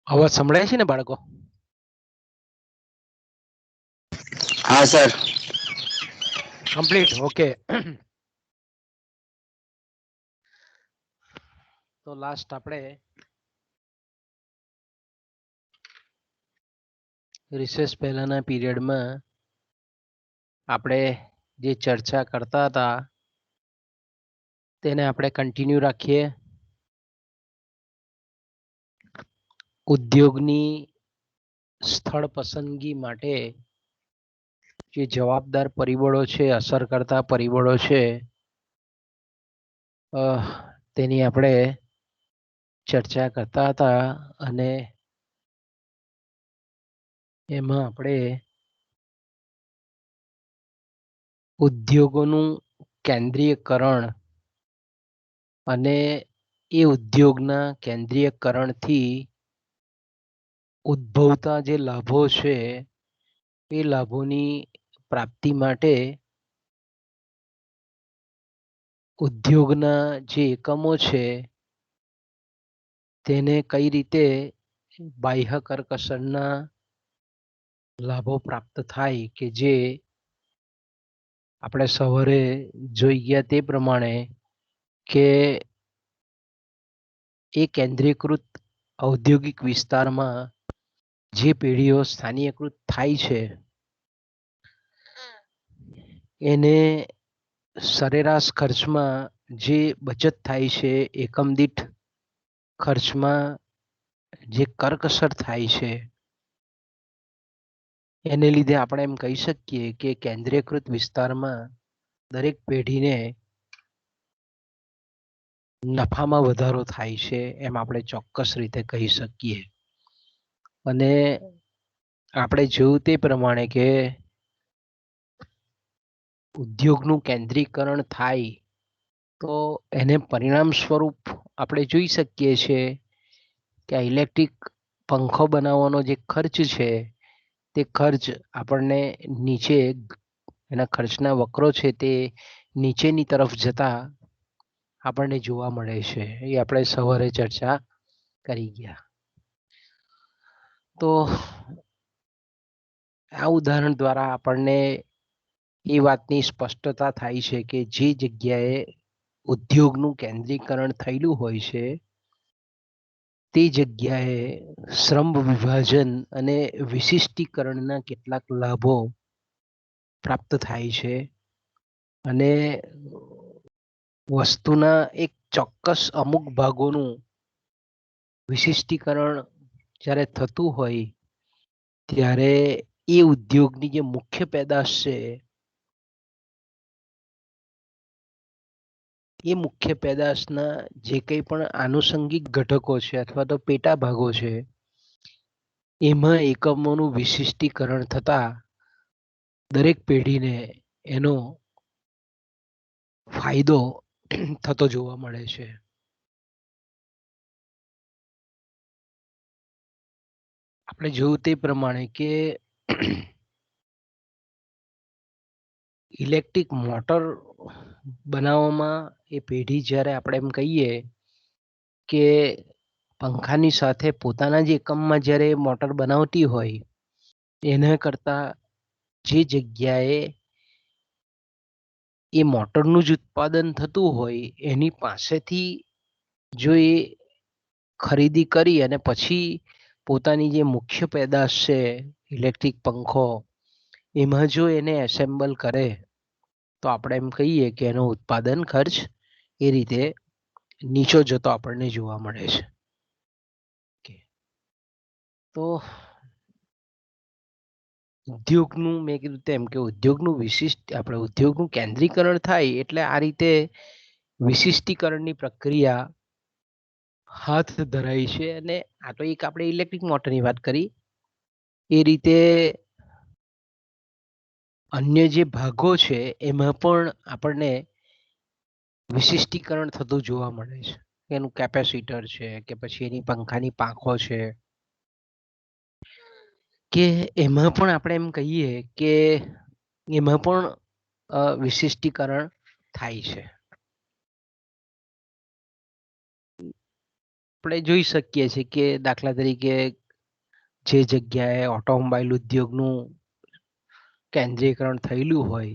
અવાજ સંભળાય છે ને બાળકો? हाँ सर। Complete okay. તો લાસ્ટ આપણે રિસેસ પહેલાના પીરિયડમાં આપણે જે ચર્ચા કરતા હતા તેને આપણે કન્ટિન્યુ રાખીએ. ઉદ્યોગની સ્થળ પસંદગી માટે જે જવાબદાર પરિબળો છે, અસર કરતા પરિબળો છે, તેની આપણે ચર્ચા કરતા હતા અને એમાં આપણે ઉદ્યોગોનું કેન્દ્રીયકરણ અને એ ઉદ્યોગના કેન્દ્રીયકરણથી ઉદ્ભવતા જે લાભો છે એ લાભોની પ્રાપ્તિ માટે ઉદ્યોગના જે એકમો છે તેને કઈ રીતે બાહ્ય કરકસરના લાભો પ્રાપ્ત થાય કે જે આપણે સવારે જોઈ ગયા તે પ્રમાણે કે એ કેન્દ્રીયકૃત ઔદ્યોગિક વિસ્તારમાં જે પેઢીઓ સ્થાનીયકૃત થાય છે એને સરેરાશ ખર્ચમાં જે બચત થાય છે, એકમ દીઠ ખર્ચમાં જે કરકસર થાય છે, એને લીધે આપણે એમ કહી શકીએ કે કેન્દ્રીયકૃત વિસ્તારમાં દરેક પેઢીને નફામાં વધારો થાય છે એમ આપણે ચોક્કસ રીતે કહી શકીએ. અને આપણે જોયું તે પ્રમાણે કે ઉદ્યોગનું કેન્દ્રીકરણ થાય તો એને પરિણામ સ્વરૂપ આપણે જોઈ શકીએ છીએ કે ઇલેક્ટ્રિક પંખો બનાવવાનો જે ખર્ચ છે તે ખર્ચ આપણને નીચે એના ખર્ચના વક્રો છે તે નીચેની તરફ જતા આપણને જોવા મળે છે. એ આપણે સવારે ચર્ચા કરી ગયા. તો આ ઉદાહરણ દ્વારા આપણને એ વાતની સ્પષ્ટતા થાય છે કે જે જગ્યાએ ઉદ્યોગનું કેન્દ્રીકરણ થયેલું હોય છે તે જગ્યાએ શ્રમ વિભાજન અને વિશિષ્ટીકરણના કેટલાક લાભો પ્રાપ્ત થાય છે અને વસ્તુના એક ચોક્કસ અમુક ભાગોનું વિશિષ્ટીકરણ જ્યારે થતું હોય ત્યારે એ ઉદ્યોગની જે મુખ્ય પેદાશ છે એ મુખ્ય પેદાશના જે કંઈ પણ આનુષંગિક ઘટકો છે અથવા તો પેટા ભાગો છે એમાં એકમોનું વિશિષ્ટીકરણ થતા દરેક પેઢીને એનો ફાયદો થતો જોવા મળે છે. આપણે જોયું તે પ્રમાણે કે ઇલેક્ટ્રિક મોટર બનાવવામાં એ પેઢી જ્યારે આપણે એમ કહીએ કે પંખાની સાથે પોતાના જ એકમમાં જ્યારે મોટર બનાવતી હોય એના કરતા જે જગ્યાએ એ મોટરનું જ ઉત્પાદન થતું હોય એની પાસેથી જો એ ખરીદી કરી અને પછી પોતાની જે મુખ્ય પેદાશ છે ઇલેક્ટ્રિક પંખો એમાં જો એને એસેમ્બલ કરે તો આપણે એમ કહીએ કે એનો ઉત્પાદન ખર્ચ એ રીતે નીચો જતો આપણને જોવા મળે છે. તો ઉદ્યોગનું મેં કીધું તેમ કે ઉદ્યોગનું વિશિષ્ટ આપણે ઉદ્યોગનું કેન્દ્રીકરણ થાય એટલે આ રીતે વિશિષ્ટીકરણની પ્રક્રિયા હાથ ધરાય છે. અને આ તો એક આપણે ઇલેક્ટ્રિક મોટરની વાત કરી, એ રીતે અન્ય જે ભાગો છે એમાં પણ આપણને વિશિષ્ટીકરણ થતું જોવા મળે છે. એનું કેપેસિટર છે કે પછી એની પંખાની પાંખો છે કે એમાં પણ આપણે એમ કહીએ કે એમાં પણ વિશિષ્ટીકરણ થાય છે. આપણે જોઈ શકીએ છીએ કે દાખલા તરીકે જે જગ્યાએ ઓટોમોબાઈલ ઉદ્યોગનું કેન્દ્રીયકરણ થયેલું હોય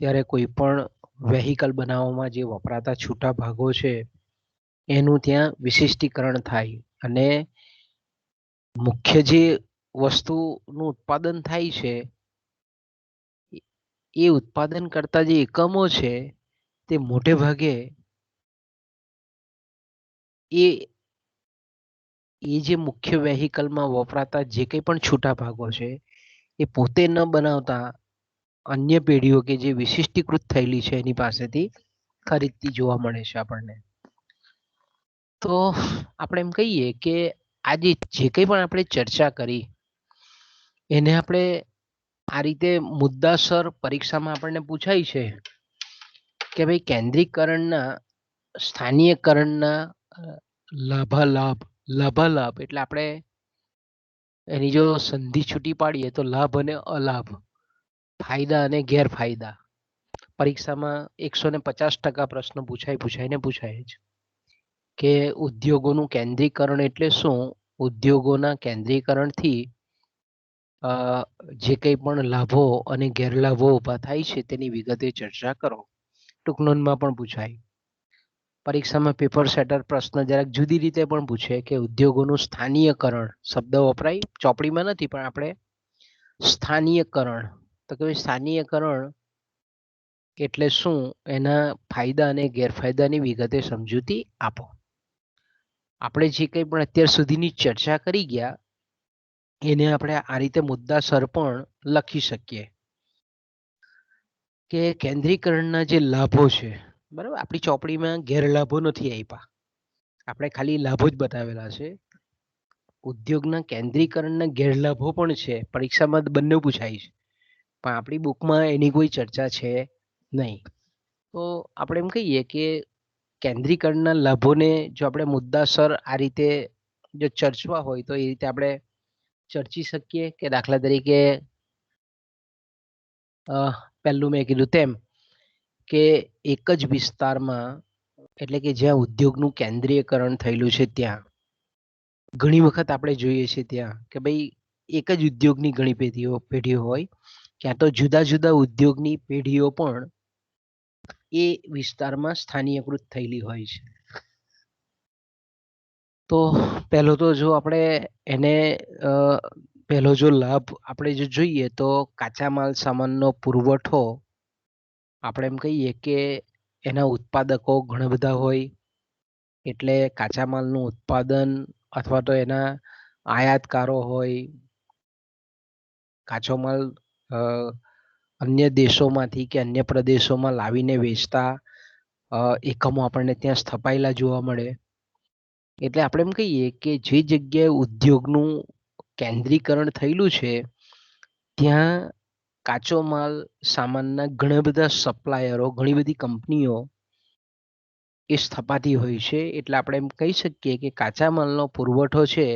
ત્યારે કોઈ પણ વેહિકલ બનાવવામાં જે વપરાતા છૂટા ભાગો છે એનું ત્યાં વિશિષ્ટીકરણ થાય અને મુખ્ય જે વસ્તુનું ઉત્પાદન થાય છે એ ઉત્પાદન કરતા જે એકમો છે તે મોટે ભાગે એ જે મુખ્ય વેહિકલમાં વપરાતા જે કંઈ પણ છૂટા ભાગો છે એ પોતે ન બનાવતા અન્ય પેઢીઓ કે જે વિશિષ્ટીકૃત થયેલી છે એની પાસેથી ખરીદતી જોવા મળે છે આપણને. તો આપણે એમ કહીએ કે આજે જે કંઈ પણ આપણે ચર્ચા કરી એને આપણે આ રીતે મુદ્દાસર પરીક્ષામાં આપણને પૂછાય છે કે ભાઈ કેન્દ્રીકરણના સ્થાનીયકરણના લાભાલાભ એટલે આપણે એની જો સંધિ છૂટી પાડીએ તો લાભ અને અલાભ, ફાયદા અને ગેરફાયદા પરીક્ષામાં 150% પ્રશ્ન પૂછાય જ કે ઉદ્યોગોનું કેન્દ્રીકરણ એટલે શું, ઉદ્યોગોના કેન્દ્રીકરણથી જે કંઈ પણ લાભો અને ગેરલાભો ઊભા થાય છે તેની વિગતે ચર્ચા કરો. ટૂંક નોંધમાં પણ પૂછાય. પરીક્ષામાં પેપર સેટર પ્રશ્ન જરાક જુદી રીતે પણ પૂછે કે ઉદ્યોગોનું સ્થાનીયકરણ શબ્દ વપરાય, ચોપડીમાં નથી પણ આપણે સ્થાનીયકરણ તો કે સ્થાનીયકરણ એટલે શું, એના ફાયદા અને ગેરફાયદાની વિગતે સમજૂતી આપો. આપણે જે કંઈ પણ અત્યાર સુધીની ચર્ચા કરી ગયા એને આપણે આ રીતે મુદ્દાસર પણ લખી શકીએ કે કેન્દ્રીકરણના જે લાભો છે, બરાબર, આપણી ચોપડીમાં ગેરલાભો નથી આપ્યા, આપણે ખાલી લાભો જ બતાવેલા છે. ઉદ્યોગના કેન્દ્રીકરણના ગેરલાભો પણ છે, પરીક્ષામાં બંને પૂછાય છે, પણ આપણી બુકમાં એની કોઈ ચર્ચા છે નહીં. તો આપણે એમ કહીએ કે કેન્દ્રીકરણના લાભોને જો આપણે મુદ્દાસર આ રીતે જો ચર્ચવા હોય તો એ રીતે આપણે ચર્ચી શકીએ કે દાખલા તરીકે પહેલું મેં કીધું તેમ કે એક જ વિસ્તારમાં એટલે કે જ્યાં ઉદ્યોગનું કેન્દ્રીયકરણ થયેલું છે ત્યાં ઘણી વખત આપણે જોઈએ છીએ ત્યાં કે ભાઈ એક જ ઉદ્યોગની ઘણી પેઢીઓ હોય, ક્યાં તો જુદા જુદા ઉદ્યોગની પેઢીઓ પણ એ વિસ્તારમાં સ્થાનીયકૃત થયેલી હોય છે. તો પહેલો તો જો આપણે એને પહેલો જો લાભ આપણે જો જોઈએ તો કાચા માલ સામાનનો પુરવઠો, આપણે એમ કહીએ કે એના ઉત્પાદકો ઘણા બધા હોય એટલે કાચા માલનું ઉત્પાદન અથવા તો એના આયાતકારો હોય, કાચો માલ અન્ય દેશોમાંથી કે અન્ય પ્રદેશોમાં લાવીને વેચતા એકમો આપણને ત્યાં સ્થપાયેલા જોવા મળે. એટલે આપણે એમ કહીએ કે જે જગ્યાએ ઉદ્યોગનું કેન્દ્રીકરણ થયેલું છે ત્યાં કાચો માલ સામાનના ઘણા બધા સપ્લાયરો, ઘણી બધી કંપનીઓ એ સ્થપાતી હોય છે. એટલે આપણે એમ કહી શકીએ કે કાચા માલનો પુરવઠો છે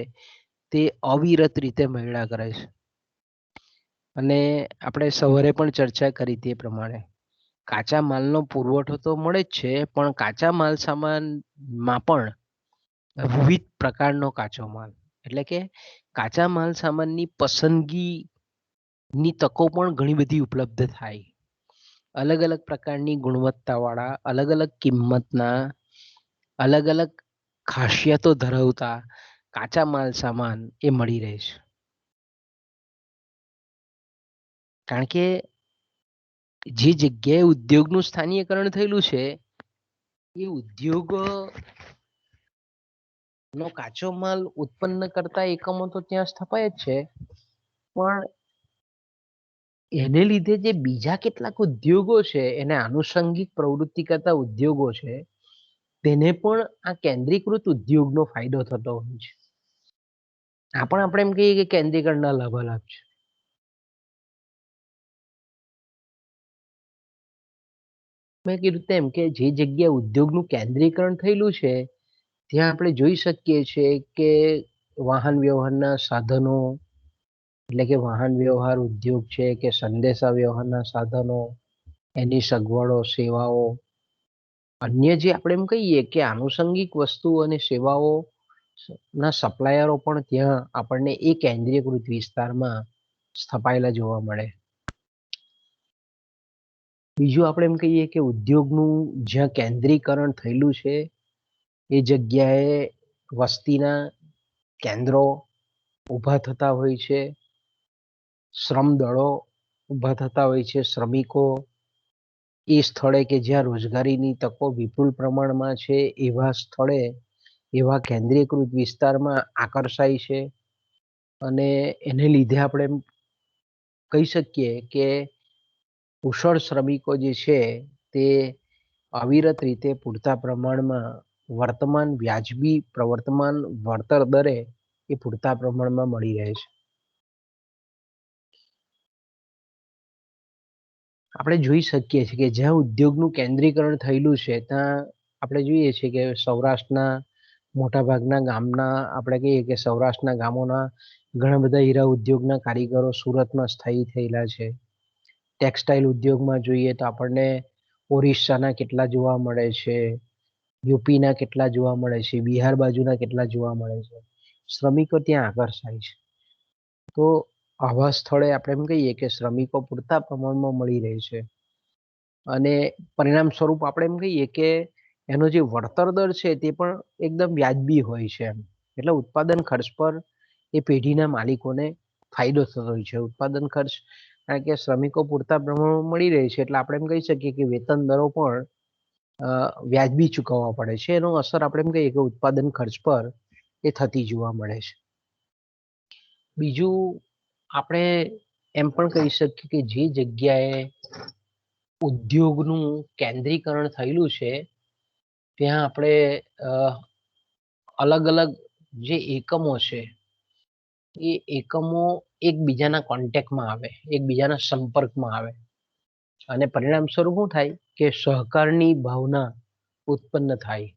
તે અવિરત રીતે મળ્યા કરે છે. અને આપણે સવારે પણ ચર્ચા કરી તે પ્રમાણે કાચા માલનો પુરવઠો તો મળે જ છે, પણ કાચા માલ સામાનમાં પણ વિવિધ પ્રકારનો કાચો માલ એટલે કે કાચા માલ સામાનની પસંદગીની તકો પણ ઘણી બધી ઉપલબ્ધ થાય. અલગ અલગ પ્રકારની ગુણવત્તાવાળા, અલગ અલગ કિંમતના, અલગ અલગ ખાસિયતો ધરાવતા કાચા માલ સામાન એ મળી રહે છે. કારણ કે જે જગ્યાએ ઉદ્યોગનું સ્થાનીયકરણ થયેલું છે એ ઉદ્યોગ નો કાચો માલ ઉત્પન્ન કરતા એકમો તો ત્યાં સ્થપાય જ છે, પણ એને લીધે જે બીજા કેટલાક ઉદ્યોગો છે, એને આનુષંગિક પ્રવૃત્તિ કરતા ઉદ્યોગો છે, તેને પણ આ કેન્દ્રીકૃત ઉદ્યોગનો ફાયદો થતો હોય છે. આ પણ આપણે એમ કહીએ કે કેન્દ્રીકરણના લાભાલાભ છે. મેં કીધું તેમ કે જે જગ્યાએ ઉદ્યોગનું કેન્દ્રીકરણ થયેલું છે ત્યાં આપણે જોઈ શકીએ છીએ કે વાહન વ્યવહારના સાધનો એટલે કે વાહન વ્યવહાર ઉદ્યોગ છે કે સંદેશા વ્યવહારના સાધનો, એની સગવડો, સેવાઓ, અન્ય જે આપણે એમ કહીએ કે આનુષંગિક વસ્તુઓ અને સેવાઓ ના સપ્લાયરો પણ ત્યાં આપણને એ કેન્દ્રીયકૃત વિસ્તારમાં સ્થપાયેલા જોવા મળે. બીજું આપણે એમ કહીએ કે ઉદ્યોગનું જ્યાં કેન્દ્રીકરણ થયેલું છે એ જગ્યાએ વસ્તીના કેન્દ્રો ઊભા થતા હોય છે, શ્રમ દળો ઊભા થતા હોય છે, શ્રમિકો એ સ્થળે કે જ્યાં રોજગારીની તકો વિપુલ પ્રમાણમાં છે એવા સ્થળે એવા કેન્દ્રીયકૃત વિસ્તારમાં આકર્ષાય છે અને એને લીધે આપણે કહી શકીએ કે કુશળ શ્રમિકો જે છે તે અવિરત રીતે પૂરતા પ્રમાણમાં વર્તમાન વ્યાજબી પ્રવર્તમાન વળતર દરે એ પૂરતા પ્રમાણમાં મળી રહે છે. આપણે જોઈ શકીએ છીએ કે જ્યાં ઉદ્યોગનું કેન્દ્રીકરણ થયેલું છે ત્યાં આપણે જોઈએ છીએ કે સૌરાષ્ટ્રના મોટાભાગના ગામના આપણે કહીએ કે સૌરાષ્ટ્રના ગામોના ઘણા બધા હીરા ઉદ્યોગના કારીગરો સુરતમાં સ્થાયી થયેલા છે. ટેક્સટાઇલ ઉદ્યોગમાં જોઈએ તો આપણને ઓરિસ્સાના કેટલા જોવા મળે છે, યુપીના કેટલા જોવા મળે છે, બિહાર બાજુના કેટલા જોવા મળે છે. શ્રમિકો ત્યાં આકર્ષાય છે. તો આવા સ્થળે આપણે એમ કહીએ કે શ્રમિકો પૂરતા પ્રમાણમાં મળી રહે છે અને પરિણામ સ્વરૂપ આપણે એમ કહીએ કે એનો જે વળતર દર છે તે પણ એકદમ વ્યાજબી હોય છે. એટલે ઉત્પાદન ખર્ચ પર એ પેઢીના માલિકોને ફાયદો થતો હોય છે. ઉત્પાદન ખર્ચ કારણ કે શ્રમિકો પૂરતા પ્રમાણમાં મળી રહે છે એટલે આપણે એમ કહી શકીએ કે વેતન દરો પણ વ્યાજબી ચૂકવવા પડે છે. એનો અસર આપણે એમ કહીએ કે ઉત્પાદન ખર્ચ પર એ થતી જોવા મળે છે. બીજું આપણે એમ પણ કહી શકીએ કે જે જગ્યાએ ઉદ્યોગનું કેન્દ્રીકરણ થયેલું છે ત્યાં આપણે અલગ અલગ જે એકમો છે એ એકમો એકબીજાના કોન્ટેક્ટમાં આવે, એકબીજાના સંપર્કમાં આવે અને પરિણામ સ્વરૂપ શું થાય કે સહકારની ભાવના ઉત્પન્ન થાય.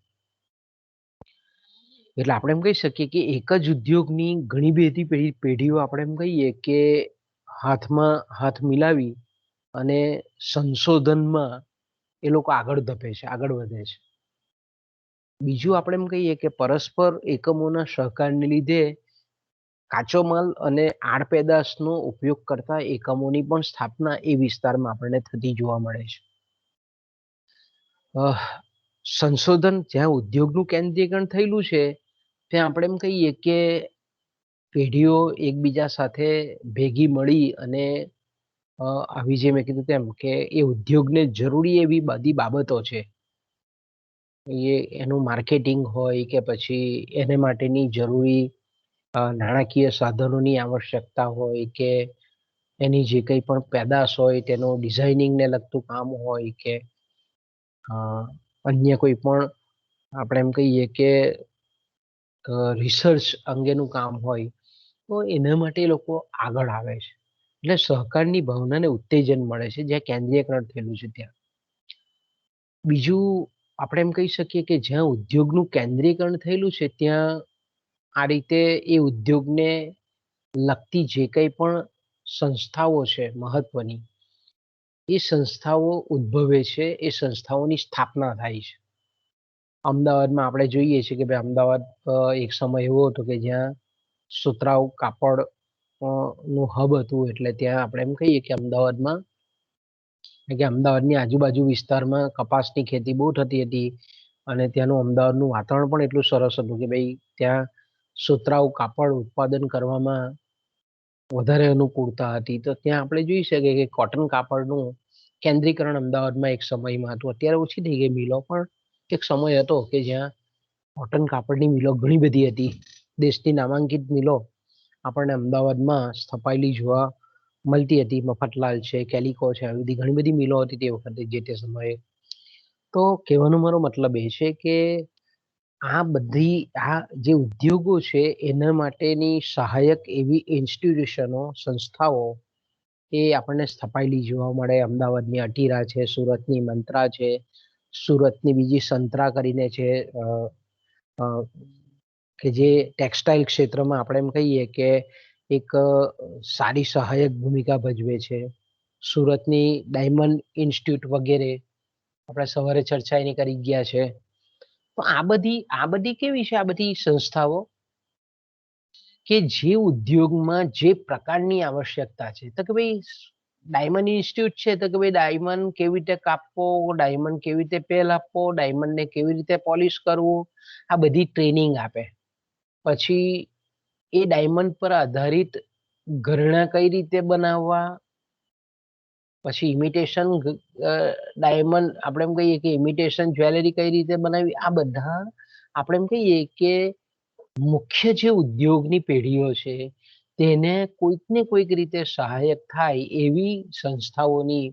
એટલે આપણે એમ કહી શકીએ કે એક જ ઉદ્યોગની ઘણી બધી પેઢીઓ આપણે એમ કહીએ કે હાથમાં હાથ મિલાવી અને સંશોધનમાં એ લોકો આગળ ધપે છે, આગળ વધે છે. બીજું આપણે એમ કહીએ કે પરસ્પર એકમોના સહકારને લીધે કાચો માલ અને આડપેદાશનો ઉપયોગ કરતા એકમોની પણ સ્થાપના એ વિસ્તારમાં આપણને થતી જોવા મળે છે. સંશોધન જ્યાં ઉદ્યોગનું કેન્દ્રીકરણ થયેલું છે ત્યાં આપણે એમ કહીએ કે પેઢીઓ એકબીજા સાથે ભેગી મળી અને આવી જે મેં કીધું તેમ કે એ ઉદ્યોગને જરૂરી એવી બધી બાબતો છે એનું માર્કેટિંગ હોય કે પછી એને માટેની જરૂરી નાણાકીય સાધનોની આવશ્યકતા હોય કે એની જે કંઈ પણ પેદાશ હોય તેનું ડિઝાઇનિંગને લગતું કામ હોય કે અન્ય કોઈ પણ આપણે એમ કહીએ કે રિસર્ચ અંગેનું કામ હોય તો એના માટે લોકો આગળ આવે છે. એટલે સહકારની ભાવનાને ઉત્તેજન મળે છે જ્યાં કેન્દ્રીયકરણ થયેલું છે ત્યાં. બીજું આપણે એમ કહી શકીએ કે જ્યાં ઉદ્યોગનું કેન્દ્રીકરણ થયેલું છે ત્યાં આ રીતે એ ઉદ્યોગને લગતી જે કંઈ પણ સંસ્થાઓ છે મહત્વની એ સંસ્થાઓ ઉદ્ભવે છે, એ સંસ્થાઓની સ્થાપના થાય છે. અમદાવાદમાં આપણે જોઈએ છીએ કે ભાઈ અમદાવાદ એક સમય એવો હતો કે જ્યાં સુતરાઉ કાપડ નું હબ હતું. એટલે ત્યાં આપણે એમ કહીએ કે અમદાવાદની આજુબાજુ વિસ્તારમાં કપાસની ખેતી બહુ થતી હતી અને ત્યાંનું અમદાવાદનું વાતાવરણ પણ એટલું સરસ હતું કે ભાઈ ત્યાં સુતરાઉ કાપડ ઉત્પાદન કરવામાં વધારે અનુકૂળતા હતી. તો ત્યાં આપણે જોઈ શકીએ કે કોટન કાપડનું કેન્દ્રીકરણ અમદાવાદમાં એક સમયમાં હતું. અત્યારે ઓછી થઈ ગઈ મિલો, પણ એક સમય હતો કે જ્યાં કોટન કાપડની મિલો ઘણી બધી હતી. દેશની નામાંકિત મિલો આપણને અમદાવાદમાં સ્થપાયેલી જોવા મળતી હતી. મફતલાલ છે, કેલિકો છે, આવી બધી ઘણી બધી મિલો હતી તે વખતે જે તે સમયે. તો કહેવાનો મારો મતલબ એ છે કે આ જે ઉદ્યોગો છે એના માટેની સહાયક એવી ઇન્સ્ટિટ્યુશનો, સંસ્થાઓ એ આપણને સ્થપાયેલી જોવા મળે. અમદાવાદની અટીરા છે, સુરતની મંત્રા છે, સુરતની બીજી સંતરા કરીને છે કે જે ટેક્સટાઇલ ક્ષેત્રમાં આપણે એમ કહીએ કે એક સારી સહાયક ભૂમિકા ભજવે છે. સુરતની ડાયમંડ ઇન્સ્ટિટ્યૂટ વગેરે આપણે સવારે ચર્ચા એની કરી ગયા છે. તો આ બધી કેવી છે? આ બધી સંસ્થાઓ કે જે ઉદ્યોગમાં જે પ્રકારની આવશ્યકતા છે, તો કે ભાઈ ડાયમંડ ઇન્સ્ટિટ્યૂટ છે, તો કે ભાઈ ડાયમંડ કેવી રીતે કાપવો, ડાયમંડ કેવી રીતે પેલ આપવો, ડાયમંડને કેવી રીતે પોલિશ કરવું, આ બધી ટ્રેનિંગ આપે. પછી એ ડાયમંડ પર આધારિત ઘરેણાં કઈ રીતે બનાવવા, પછી ઇમિટેશન ડાયમંડ આપણે એમ કહીએ કે ઇમિટેશન જ્વેલરી કઈ રીતે બનાવવી, આ બધા આપણે એમ કહીએ કે મુખ્ય જે ઉદ્યોગની પેઢીઓ છે તેને કોઈક ને કોઈક રીતે સહાયક થાય એવી સંસ્થાઓની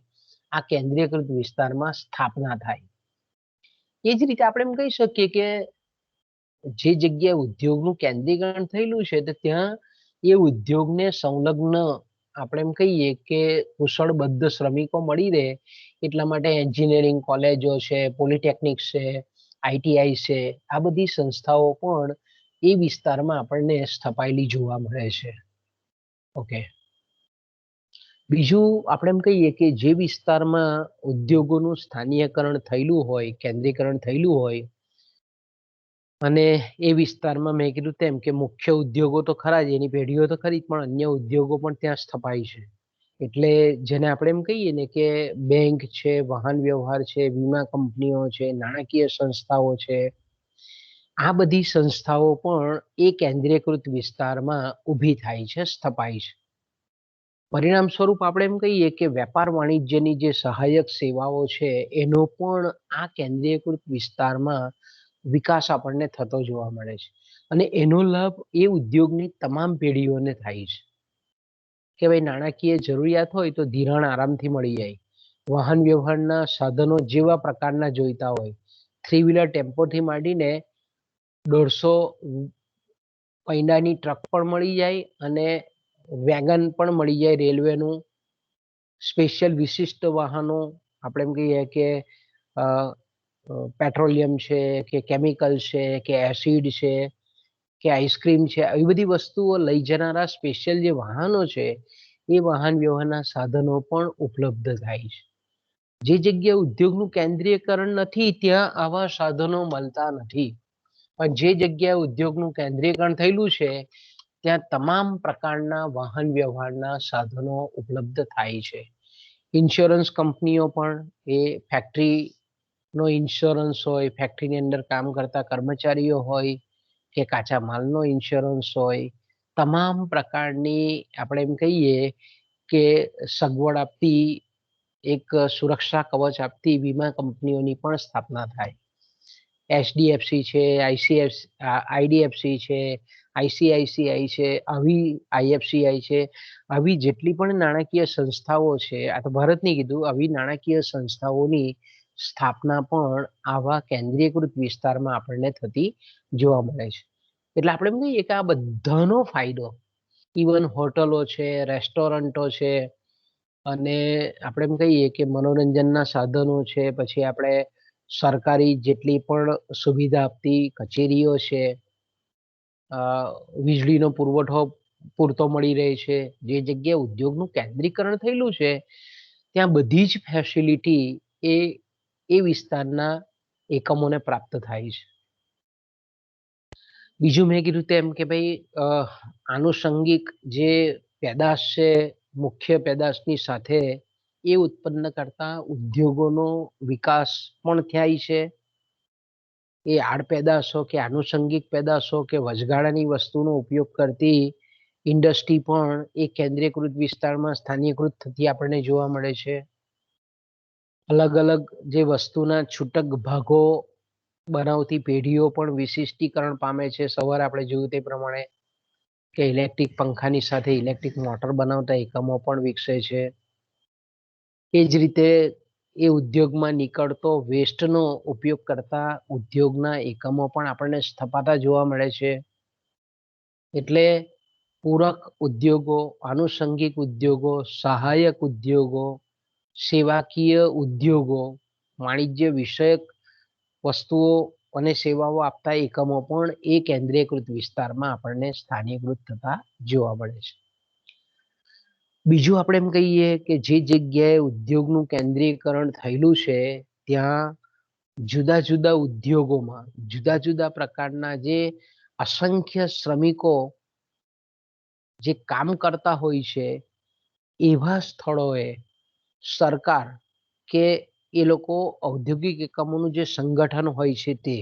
આ કેન્દ્રીયકૃત વિસ્તારમાં સ્થાપના થાય. એ જ રીતે આપણે એમ કહી શકીએ કે જે જગ્યાએ ઉદ્યોગનું કેન્દ્રીકરણ થયેલું છે તો ત્યાં એ ઉદ્યોગને સંલગ્ન આપણે એમ કહીએ કે કુશળબદ્ધ શ્રમિકો મળી રહે એટલા માટે એન્જિનિયરિંગ કોલેજો છે, પોલિટેકનિક છે, આઈટીઆઈ છે, આ બધી સંસ્થાઓ પણ એ વિસ્તારમાં આપણને સ્થપાયેલી જોવા મળે છે. ઓકે, બીજું આપણે એમ કહીએ કે જે વિસ્તારમાં ઉદ્યોગોનું સ્થાનીયકરણ થયેલું હોય, કેન્દ્રીકરણ થયેલું હોય, અને એ વિસ્તારમાં મેં કીધું તેમ કે મુખ્ય ઉદ્યોગો તો ખરા જ, એની પેઢીઓ તો ખરી જ, પણ અન્ય ઉદ્યોગો પણ ત્યાં સ્થપાય છે. એટલે જેને આપણે એમ કહીએ ને કે બેંક છે, વાહન વ્યવહાર છે, વીમા કંપનીઓ છે, નાણાકીય સંસ્થાઓ છે, આ બધી સંસ્થાઓ પણ એ કેન્દ્રીયકૃત વિસ્તારમાં ઊભી થાય છે, સ્થપાય છે. પરિણામ સ્વરૂપ આપણે એમ કહીએ કે વેપાર વાણિજ્યની જે સહાયક સેવાઓ છે એનો પણ આ કેન્દ્રીયકૃત વિસ્તારમાં વિકાસ આપણને થતો જોવા મળે છે. અને એનો લાભ એ ઉદ્યોગની તમામ પેઢીઓને થાય છે કે ભાઈ નાણાકીય જરૂરિયાત હોય તો ધિરાણ આરામથી મળી જાય. વાહન વ્યવહારના સાધનો જેવા પ્રકારના જોઈતા હોય, 3 વ્હીલર ટેમ્પોથી માંડીને 150 પૈડાની ટ્રક પણ મળી જાય અને વેગન પણ મળી જાય, રેલવેનું સ્પેશિયલ વિશિષ્ટ વાહનો, આપણે એમ કહીએ કે પેટ્રોલિયમ છે કે કેમિકલ છે કે એસિડ છે કે આઈસ્ક્રીમ છે, આવી બધી વસ્તુઓ લઈ જનારા સ્પેશિયલ જે વાહનો છે એ વાહન વ્યવહારના સાધનો પણ ઉપલબ્ધ થાય છે. જે જગ્યાએ ઉદ્યોગનું કેન્દ્રીયકરણ નથી ત્યાં આવા સાધનો મળતા નથી, પણ જે જગ્યાએ ઉદ્યોગનું કેન્દ્રીયકરણ થયેલું છે ત્યાં તમામ પ્રકારના વાહન વ્યવહારના સાધનો ઉપલબ્ધ થાય છે. ઇન્સ્યોરન્સ કંપનીઓ પણ એ ફેક્ટરીનો ઇન્સ્યોરન્સ હોય, ફેક્ટરીની અંદર કામ કરતા કર્મચારીઓ હોય કે કાચા માલનો ઇન્સ્યોરન્સ હોય, તમામ પ્રકારની આપણે એમ કહીએ કે સગવડ આપતી એક સુરક્ષા કવચ આપતી વીમા કંપનીઓની પણ સ્થાપના થાય. એચડીએફસી છે, આઈડીએફસી છે, આઈસીઆઈસીઆઈ છે, આવી આઈએફસીઆઈ છે, આવી જેટલી પણ નાણાકીય સંસ્થાઓ છે, આ તો ભારતની કીધું, આવી નાણાકીય સંસ્થાઓની સ્થાપના પણ આવા કેન્દ્રીયકૃત વિસ્તારમાં આપણને થતી જોવા મળે છે. એટલે આપણે એમ કહીએ કે આ બધાનો ફાયદો ઇવન હોટલો છે, રેસ્ટોરન્ટો છે, અને આપણે એમ કહીએ કે મનોરંજનના સાધનો છે, પછી આપણે સરકારી જેટલી પણ સુવિધા આપતી કચેરીઓ છે, વીજળીનો પુરવઠો પૂરતો મળી રહે છે, જે જગ્યાએ ઉદ્યોગનું કેન્દ્રીકરણ થયેલું છે ત્યાં બધી જ ફેસિલિટી એ વિસ્તારના એકમોને પ્રાપ્ત થાય છે. બીજું મેં કીધું તેમ કે ભાઈ આનુષંગિક જે પેદાશ છે, મુખ્ય પેદાશની સાથે એ ઉત્પન્ન કરતા ઉદ્યોગોનો વિકાસ પણ થાય છે. એ આડ પેદાશો કે આનુષંગિક પેદાશો કે વચગાળાની વસ્તુનો ઉપયોગ કરતી ઇન્ડસ્ટ્રી પણ એ કેન્દ્રીયકૃત વિસ્તારમાં સ્થાનીયકૃત થતી આપણને જોવા મળે છે. અલગ અલગ જે વસ્તુના છૂટક ભાગો બનાવતી પેઢીઓ પણ વિશિષ્ટીકરણ પામે છે. સવારે આપણે જોયું તે પ્રમાણે કે ઇલેક્ટ્રિક પંખાની સાથે ઇલેક્ટ્રિક મોટર બનાવતા એકમો પણ વિકસે છે. એ જ રીતે એ ઉદ્યોગમાં નીકળતો વેસ્ટનો ઉપયોગ કરતા ઉદ્યોગના એકમો પણ આપણને સ્થપાતા જોવા મળે છે. એટલે પૂરક ઉદ્યોગો, આનુષંગિક ઉદ્યોગો, સહાયક ઉદ્યોગો, સેવાકીય ઉદ્યોગો, વાણિજ્ય વિષયક વસ્તુઓ અને સેવાઓ આપતા એકમો પણ એ કેન્દ્રીયકૃત વિસ્તારમાં આપણને સ્થાનીયકૃત થતા જોવા મળે છે. બીજું આપણે એમ કહીએ કે જે જગ્યાએ ઉદ્યોગનું કેન્દ્રીયકરણ થયેલું છે ત્યાં જુદા જુદા ઉદ્યોગોમાં જુદા જુદા પ્રકારના જે અસંખ્ય શ્રમિકો જે કામ કરતા હોય છે એવા સ્થળોએ સરકાર કે એ લોકો ઔદ્યોગિક એકમોનું જે સંગઠન હોય છે તે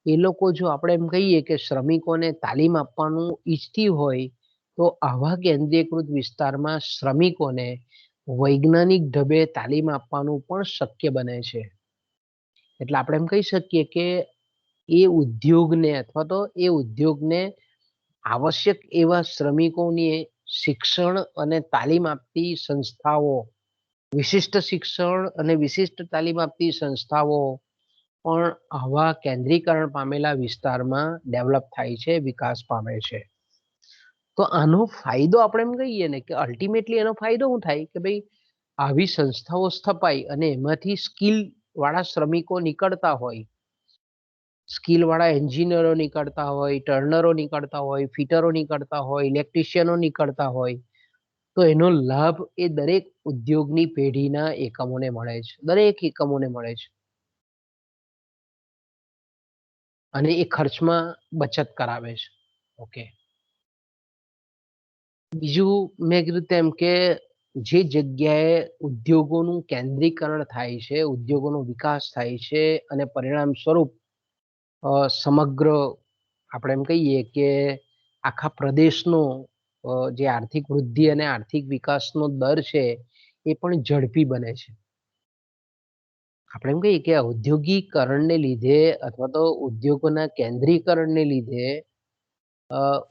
એ લોકો જો આપણે એમ કહીએ કે શ્રમિકોને તાલીમ આપવાનું ઈચ્છતી હોય તો આવા કેન્દ્રીયકૃત વિસ્તારમાં શ્રમિકોને વૈજ્ઞાનિક ઢબે તાલીમ આપવાનું પણ શક્ય બને છે. એટલે આપણે એમ કહી શકીએ કે એ ઉદ્યોગને અથવા તો એ ઉદ્યોગને આવશ્યક એવા શ્રમિકોની શિક્ષણ અને તાલીમ આપતી સંસ્થાઓ, વિશિષ્ટ શિક્ષણ અને વિશિષ્ટ તાલીમ આપતી સંસ્થાઓ પણ આવા કેન્દ્રીકરણ પામેલા વિસ્તારમાં ડેવલપ થાય છે, વિકાસ પામે છે. તો આનો ફાયદો આપણે એમ કહીએ ને કે અલ્ટિમેટલી એનો ફાયદો શું થાય કે ભાઈ આવી સંસ્થાઓ સ્થપાય અને એમાંથી સ્કિલ વાળા શ્રમિકો નીકળતા હોય, સ્કિલ વાળા એન્જિનિયરો નીકળતા હોય, ટર્નરો નીકળતા હોય, ફિટરો નીકળતા હોય, ઇલેક્ટ્રિશિયનો નીકળતા હોય, તો એનો લાભ એ દરેક ઉદ્યોગની પેઢીના એકમોને મળે છે, દરેક એકમોને મળે છે અને એ ખર્ચમાં બચત કરાવે છે. ઓકે, બીજું મેં કીધું તેમ કે જે જગ્યાએ ઉદ્યોગોનું કેન્દ્રીકરણ થાય છે, ઉદ્યોગોનો વિકાસ થાય છે અને પરિણામ સ્વરૂપ સમગ્ર આપણે એમ કહીએ કે આખા પ્રદેશનો જે આર્થિક વૃદ્ધિ અને આર્થિક વિકાસનો દર છે એ પણ ઝડપી બને છે. આપણે એમ કહીએ કે ઔદ્યોગિકરણને લીધે અથવા તો ઉદ્યોગોના કેન્દ્રીકરણને લીધે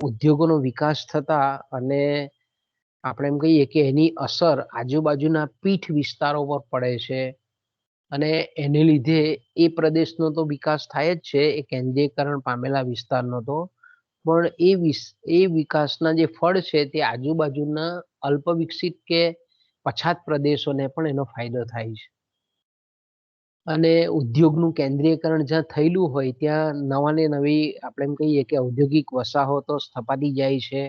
ઉદ્યોગોનો વિકાસ થતા અને આપણે એમ કહીએ કે એની અસર આજુબાજુના પીઠ વિસ્તારો પર પડે છે અને એને લીધે એ પ્રદેશનો તો વિકાસ થાય જ છે, એ કેન્દ્રીયકરણ પામેલા વિસ્તારનો તો, પણ એ વિકાસના જે ફળ છે તે આજુબાજુના અલ્પ વિકસિત કે પછાત પ્રદેશોને પણ એનો ફાયદો થાય છે. અને ઉદ્યોગનું કેન્દ્રીયકરણ જ્યાં થયેલું હોય ત્યાં નવા ને નવી આપણે એમ કહીએ કે ઔદ્યોગિક વસાહતો સ્થપાતી જાય છે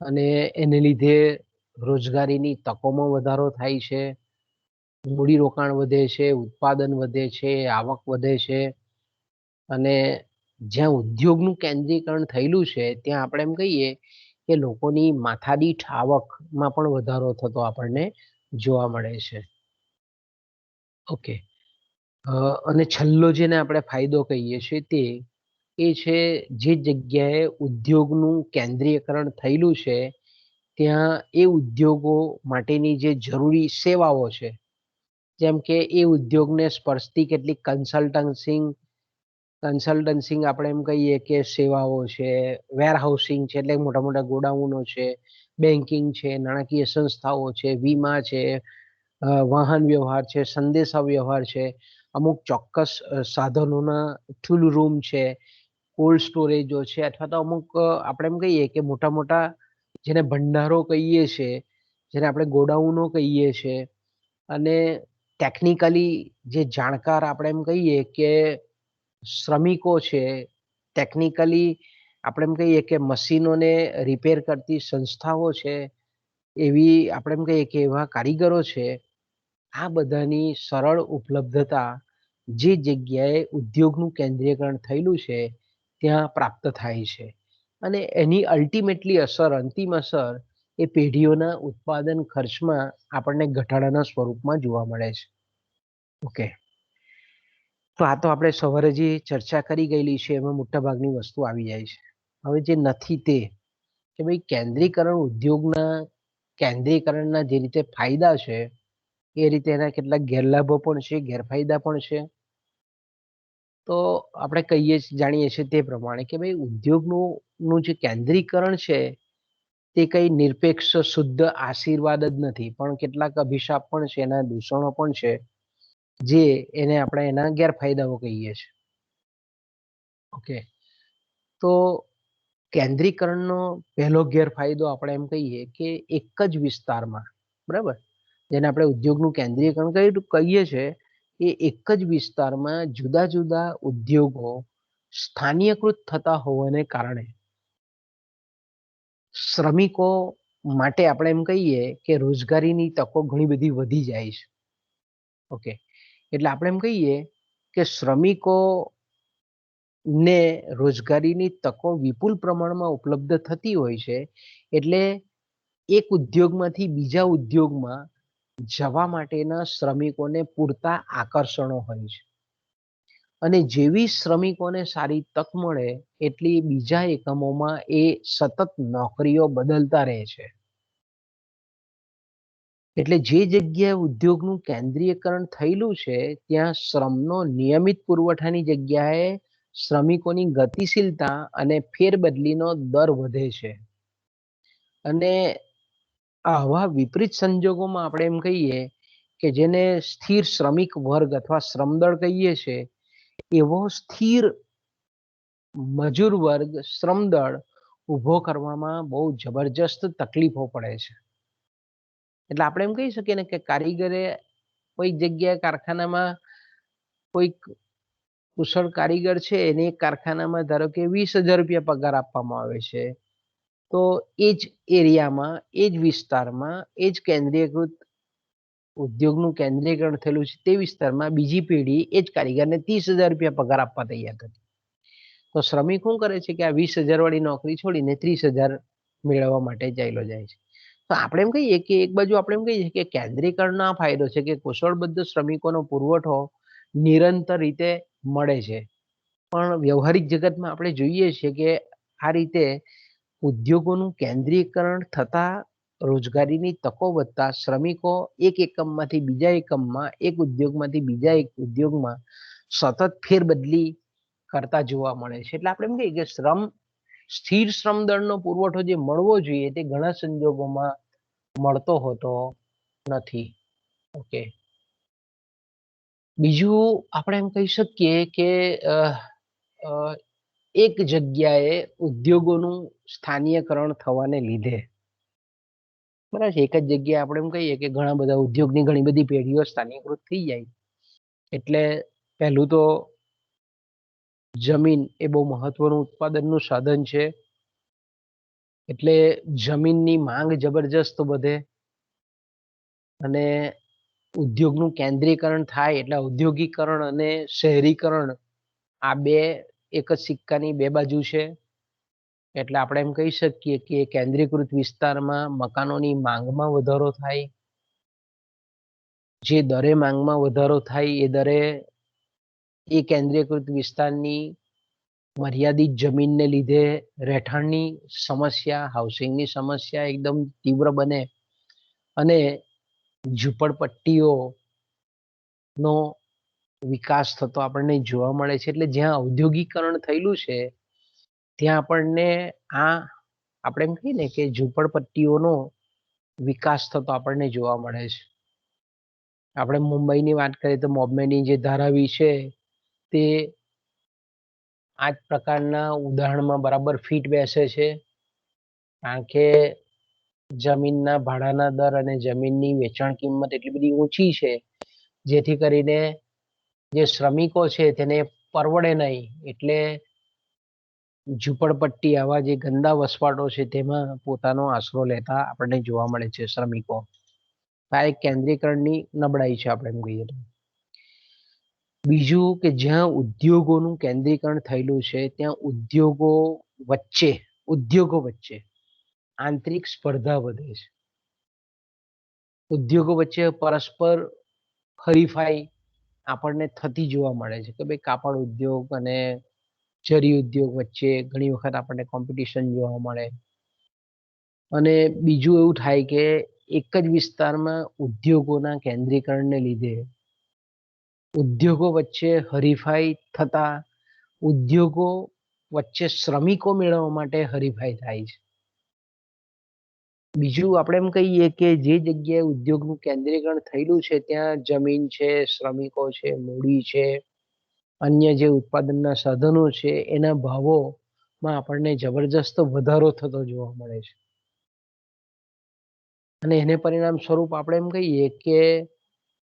અને એને લીધે રોજગારીની તકોમાં વધારો થાય છે, મૂડીરોકાણ વધે છે, ઉત્પાદન વધે છે, આવક વધે છે અને જ્યાં ઉદ્યોગનું કેન્દ્રીકરણ થયેલું છે ત્યાં આપણે એમ કહીએ કે લોકોની માથાદીઠ આવકમાં પણ વધારો થતો આપણને જોવા મળે છે. ઓકે, અને છેલ્લો જેને આપણે ફાયદો કહીએ છીએ તે એ છે જે જગ્યાએ ઉદ્યોગનું કેન્દ્રીયકરણ થયેલું છે ત્યાં એ ઉદ્યોગો માટેની જે જરૂરી સેવાઓ છે, જેમ કે એ ઉદ્યોગને સ્પર્શતી કેટલીક કન્સલ્ટન્સી આપણે એમ કહીએ કે સેવાઓ છે, વેરહાઉસિંગ છે એટલે મોટા મોટા ગોડાઉનો છે, બેન્કિંગ છે, નાણાકીય સંસ્થાઓ છે, વીમા છે, વાહન વ્યવહાર છે, સંદેશા વ્યવહાર છે, અમુક ચોક્કસ સાધનોના ટૂલ રૂમ છે, કોલ્ડ સ્ટોરેજો છે, અથવા તો અમુક આપણે એમ કહીએ કે મોટા મોટા જેને ભંડારો કહીએ છીએ, જેને આપણે ગોડાઉનો કહીએ છીએ, અને ટેકનિકલી જે જાણકાર આપણે એમ કહીએ કે શ્રમિકો છે, ટેકનિકલી આપણે એમ કહીએ કે મશીનોને રિપેર કરતી સંસ્થાઓ છે, એવી આપણે એમ કહીએ કે એવા કારીગરો છે, આ બધાની સરળ ઉપલબ્ધતા જે જગ્યાએ ઉદ્યોગનું કેન્દ્રીયકરણ થયેલું છે ત્યાં પ્રાપ્ત થાય છે અને એની અલ્ટિમેટલી અસર, અંતિમ અસર એ પેઢીઓના ઉત્પાદન ખર્ચમાં આપણને ઘટાડાના સ્વરૂપમાં જોવા મળે છે. ઓકે, તો આ તો આપણે સવારે જે ચર્ચા કરી ગયેલી છે એમાં મોટાભાગની વસ્તુ આવી જાય છે. હવે જે નથી તે કે ભાઈ ઉદ્યોગના કેન્દ્રીયકરણના જે રીતે ફાયદા છે એ રીતે એના કેટલાક ગેરલાભો પણ છે, ગેરફાયદા પણ છે. તો આપણે જાણીએ છીએ તે પ્રમાણે કે ભાઈ ઉદ્યોગનું જે કેન્દ્રીકરણ છે તે કઈ નિરપેક્ષ શુદ્ધ આશીર્વાદ જ નથી, પણ કેટલાક અભિશાપ પણ છે, એના દૂષણો પણ છે, જે એને આપણે એના ગેરફાયદાઓ કહીએ છીએ. ઓકે, તો કેન્દ્રીકરણનો પહેલો ગેરફાયદો આપણે એમ કહીએ કે એક જ વિસ્તારમાં, બરાબર, જેને આપણે ઉદ્યોગનું કેન્દ્રીયકરણ કહીએ છીએ, એ એક જ વિસ્તારમાં જુદા જુદા ઉદ્યોગો સ્થાનીયકૃત થતા હોવાને કારણે શ્રમિકો માટે આપણે એમ કહીએ કે રોજગારીની તકો ઘણી બધી વધી જાય છે. ઓકે, એટલે આપણે એમ કહીએ કે શ્રમિકોને રોજગારીની તકો વિપુલ પ્રમાણમાં ઉપલબ્ધ થતી હોય છે, એટલે એક ઉદ્યોગમાંથી બીજા ઉદ્યોગમાં જવા માટેના શ્રમિકોને પૂરતા આકર્ષણો હોય છે, અને જેવી શ્રમિકોને સારી તક મળે એટલી બીજા એકમોમાં એ સતત નોકરીઓ બદલતા રહે છે. એટલે જે જગ્યાએ ઉદ્યોગનું કેન્દ્રીયકરણ થયેલું છે ત્યાં શ્રમનો નિયમિત પુરવઠાની જગ્યાએ શ્રમિકોની ગતિશીલતા અને ફેરબદલીનો દર વધે છે. અને આવા વિપરીત સંજોગોમાં આપણે એમ કહીએ કે જેને સ્થિર શ્રમિક વર્ગ અથવા શ્રમદળ કહીએ છીએ, એવો સ્થિર મજૂર વર્ગ શ્રમદળ ઊભો કરવામાં બહુ જબરજસ્ત તકલીફો પડે છે. એટલે આપણે એમ કહી શકીએ ને કે કારીગરે કોઈક જગ્યાએ કારખાનામાં કોઈક કુશળ કારીગર છે એને એક કારખાનામાં ધારો કે 20,000 રૂપિયા પગાર આપવામાં આવે છે, તો એ જ એરિયામાં, એ જ વિસ્તારમાં, એ જ કેન્દ્રીયકૃત ઉદ્યોગનું કેન્દ્રીયકરણ થયેલું છે તે વિસ્તારમાં બીજી પેઢી એ જ કારીગરને 30,000 રૂપિયા પગાર આપવા તૈયાર હતી. તો શ્રમિક શું કરે છે કે આ 20,000 વાળી નોકરી છોડીને 30,000 મેળવવા માટે ચાલ્યો જાય છે. તો આપણે એમ કહીએ કે એક બાજુ આપણે એમ કહીએ કે કેન્દ્રીકરણનો આ ફાયદો છે કે કુશળબદ્ધ શ્રમિકોનો પુરવઠો નિરંતર રીતે મળે છે, પણ વ્યવહારિક જગતમાં આપણે જોઈએ છીએ કે આ રીતે ઉદ્યોગોનું કેન્દ્રીયકરણ થતા રોજગારીની તકો વધતા શ્રમિકો એક એકમમાંથી બીજા એકમમાં, એક ઉદ્યોગમાંથી બીજા એક ઉદ્યોગમાં સતત ફેરબદલી કરતા જોવા મળે છે. એટલે આપણે એમ કહીએ કે સ્થિર શ્રમદળનો પુરવઠો જે મળવો જોઈએ તે ઘણા સંજોગોમાં મળતો હોતો નથી. ઓકે, બીજું આપણે એમ કહી શકીએ કે એક જગ્યાએ ઉદ્યોગોનું સ્થાનીયકરણ થવાને લીધે, બરાબર છે, એક જ જગ્યાએ આપણે એમ કહીએ કે ઘણા બધા ઉદ્યોગની ઘણી બધી પેઢીઓ સ્થાનીયકૃત થઈ જાય, એટલે પહેલું તો જમીન એ બહુ મહત્વનું ઉત્પાદનનું સાધન છે, એટલે જમીનની માંગ જબરજસ્ત વધે, અને ઉદ્યોગનું કેન્દ્રીયકરણ થાય એટલે ઔદ્યોગિકરણ અને શહેરીકરણ આ બે એક જ સિક્કાની બે બાજુ છે. એટલે આપણે એમ કહી શકીએ કે કેન્દ્રીયકૃત વિસ્તારમાં મકાનોની માંગમાં વધારો થાય, જે દરે માંગમાં વધારો થાય એ દરે એ કેન્દ્રીયકૃત વિસ્તારની મર્યાદિત જમીનને લીધે રહેઠાણની સમસ્યા, હાઉસિંગની સમસ્યા એકદમ તીવ્ર બને, અને ઝૂંપડપટ્ટીઓનો વિકાસ થતો આપણને જોવા મળે છે. એટલે જ્યાં ઔદ્યોગિકરણ થયેલું છે ત્યાં આપણને આપણે એમ કહીએ ને કે ઝૂંપડપટ્ટીઓનો વિકાસ થતો આપણને જોવા મળે છે. આપણે મુંબઈની વાત કરીએ તો બોમ્બેની જે ધારાવી છે તે આ જ પ્રકારના ઉદાહરણમાં બરાબર ફિટ બેસે છે, કારણ કે જમીનના ભાડાના દર અને જમીનની વેચાણ કિંમત એટલી બધી ઊંચી છે જેથી કરીને જે શ્રમિકો છે તેને પરવડે નહીં, એટલે ઝૂંપડપટ્ટી આવા જે ગંદા વસવાટો છે તેમાં પોતાનો આશરો લેતા આપણને જોવા મળે છે શ્રમિકો. આ એક કેન્દ્રીયકરણની નબળાઈ છે આપણે એમ કહીએ તો. બીજું કે જ્યાં ઉદ્યોગોનું કેન્દ્રીકરણ થયેલું છે ત્યાં ઉદ્યોગો વચ્ચે આંતરિક સ્પર્ધા વધે છે. ઉદ્યોગો વચ્ચે પરસ્પર હરીફાઈ આપણને થતી જોવા મળે છે કે ભાઈ કાપડ ઉદ્યોગ અને જરી ઉદ્યોગ વચ્ચે ઘણી વખત આપણને કોમ્પિટિશન જોવા મળે. અને બીજું એવું થાય કે એક જ વિસ્તારમાં ઉદ્યોગોના કેન્દ્રીકરણને લીધે ઉદ્યોગો વચ્ચે હરીફાઈ થતા ઉદ્યોગો વચ્ચે શ્રમિકો મેળવવા માટે હરીફાઈ થાય છે. બીજું આપણે એમ કહીએ કે જે જગ્યાએ ઉદ્યોગનું કેન્દ્રીકરણ થયેલું છે ત્યાં જમીન છે, શ્રમિકો છે, મૂડી છે, અન્ય જે ઉત્પાદનના સાધનો છે એના ભાવોમાં આપણને જબરજસ્ત વધારો થતો જોવા મળે છે. અને એને પરિણામ સ્વરૂપ આપણે એમ કહીએ કે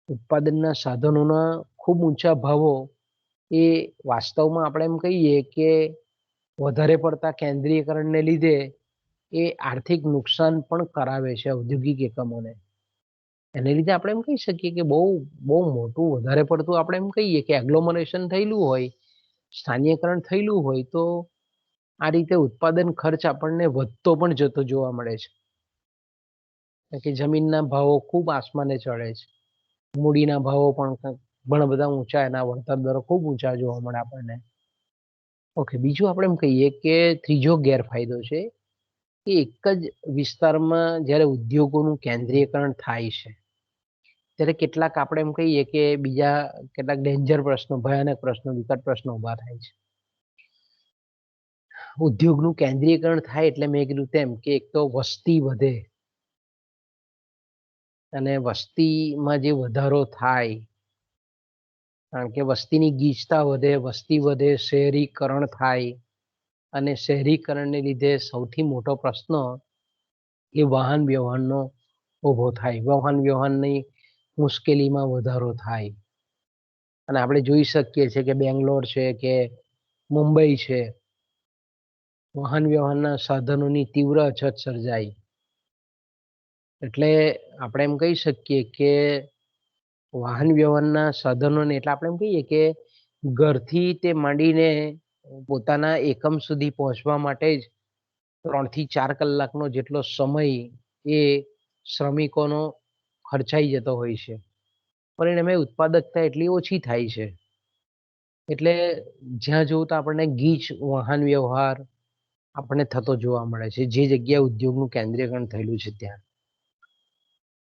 ઉત્પાદનના સાધનોના ખૂબ ઊંચા ભાવો એ વાસ્તવમાં આપણે એમ કહીએ કે વધારે પડતા કેન્દ્રીયકરણને લીધે એ આર્થિક નુકસાન પણ કરાવે છે ઔદ્યોગિક એકમોને. એને લીધે આપણે એમ કહી શકીએ કે બહુ બહુ મોટું વધારે પડતું આપણે એમ કહીએ કે એગ્લોમરેશન થયેલું હોય, સ્થાનીયકરણ થયેલું હોય તો આ રીતે ઉત્પાદન ખર્ચ આપણને વધતો પણ જતો જોવા મળે છે. કે જમીનના ભાવો ખૂબ આસમાને ચડે છે, મૂડીના ભાવો પણ ઘણા બધા ઊંચા, એના વળતર દરો ખૂબ ઊંચા જોવા મળે આપણને. ઓકે, બીજું આપણે એમ કહીએ કે ત્રીજો ગેરફાયદો છે કે એક જ વિસ્તારમાં જ્યારે ઉદ્યોગોનું કેન્દ્રીયકરણ થાય છે ત્યારે કેટલાક આપણે એમ કહીએ કે બીજા કેટલાક ડેન્જર પ્રશ્નો, ભયાનક પ્રશ્નો, વિકટ પ્રશ્નો ઉભા થાય છે. ઉદ્યોગનું કેન્દ્રીયકરણ થાય એટલે મેં કીધું તેમ કે એક તો વસ્તી વધે, અને વસ્તીમાં જે વધારો થાય, કારણ કે વસ્તીની ગીચતા વધે, વસ્તી વધે, શહેરીકરણ થાય, અને શહેરીકરણને લીધે સૌથી મોટો પ્રશ્ન એ વાહન વ્યવહારનો ઊભો થાય. વાહન વ્યવહારની મુશ્કેલીમાં વધારો થાય. અને આપણે જોઈ શકીએ છીએ કે બેંગ્લોર છે કે મુંબઈ છે, વાહન વ્યવહારના સાધનોની તીવ્ર અછત સર્જાઈ. એટલે આપણે એમ કહી શકીએ કે વાહન વ્યવહારના સાધનોને, એટલે આપણે એમ કહીએ કે ઘરથી તે માંડીને પોતાના એકમ સુધી પહોંચવા માટે જ 3 થી 4 કલાકનો જેટલો સમય એ શ્રમિકોનો ખર્ચાઈ જતો હોય છે. પરિણામે ઉત્પાદકતા એટલી ઓછી થાય છે. એટલે જ્યાં જોવું તો આપણને ગીચ વાહન વ્યવહાર આપણને થતો જોવા મળે છે, જે જગ્યાએ ઉદ્યોગનું કેન્દ્રીયકરણ થયેલું છે ત્યાં.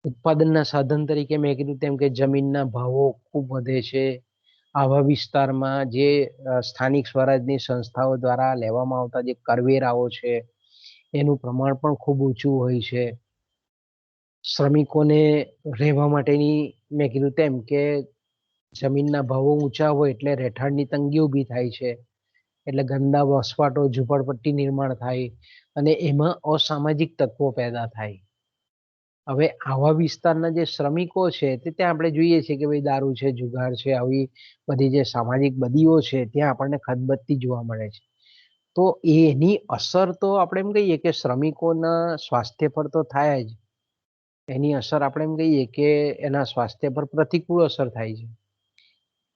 ઉત્પાદનના સાધન તરીકે મેં કીધું તેમ કે જમીનના ભાવો ખૂબ વધે છે. આવા વિસ્તારમાં જે સ્થાનિક સ્વરાજની સંસ્થાઓ દ્વારા લેવામાં આવતા જે કરવેરાઓ છે એનું પ્રમાણ પણ ખૂબ ઊંચું હોય છે. શ્રમિકોને રહેવા માટેની, મેં કીધું તેમ કે જમીનના ભાવો ઊંચા હોય એટલે રહેઠાણની તંગી ઊભી થાય છે, એટલે ગંદા વસવાટો, ઝૂંપડપટ્ટી નિર્માણ થાય અને એમાં અસામાજિક તત્વો પેદા થાય. હવે આવા વિસ્તારના જે શ્રમિકો છે તે ત્યાં આપણે જોઈએ છીએ કે ભાઈ દારૂ છે, જુગાર છે, આવી બધી જે સામાજિક બદીઓ છે ત્યાં આપણને ખદબદતી જોવા મળે છે. તો એની અસર તો આપણે એમ કહીએ કે શ્રમિકોના સ્વાસ્થ્ય પર તો થાય જ. એની અસર આપણે એમ કહીએ કે એના સ્વાસ્થ્ય પર પ્રતિકૂળ અસર થાય છે.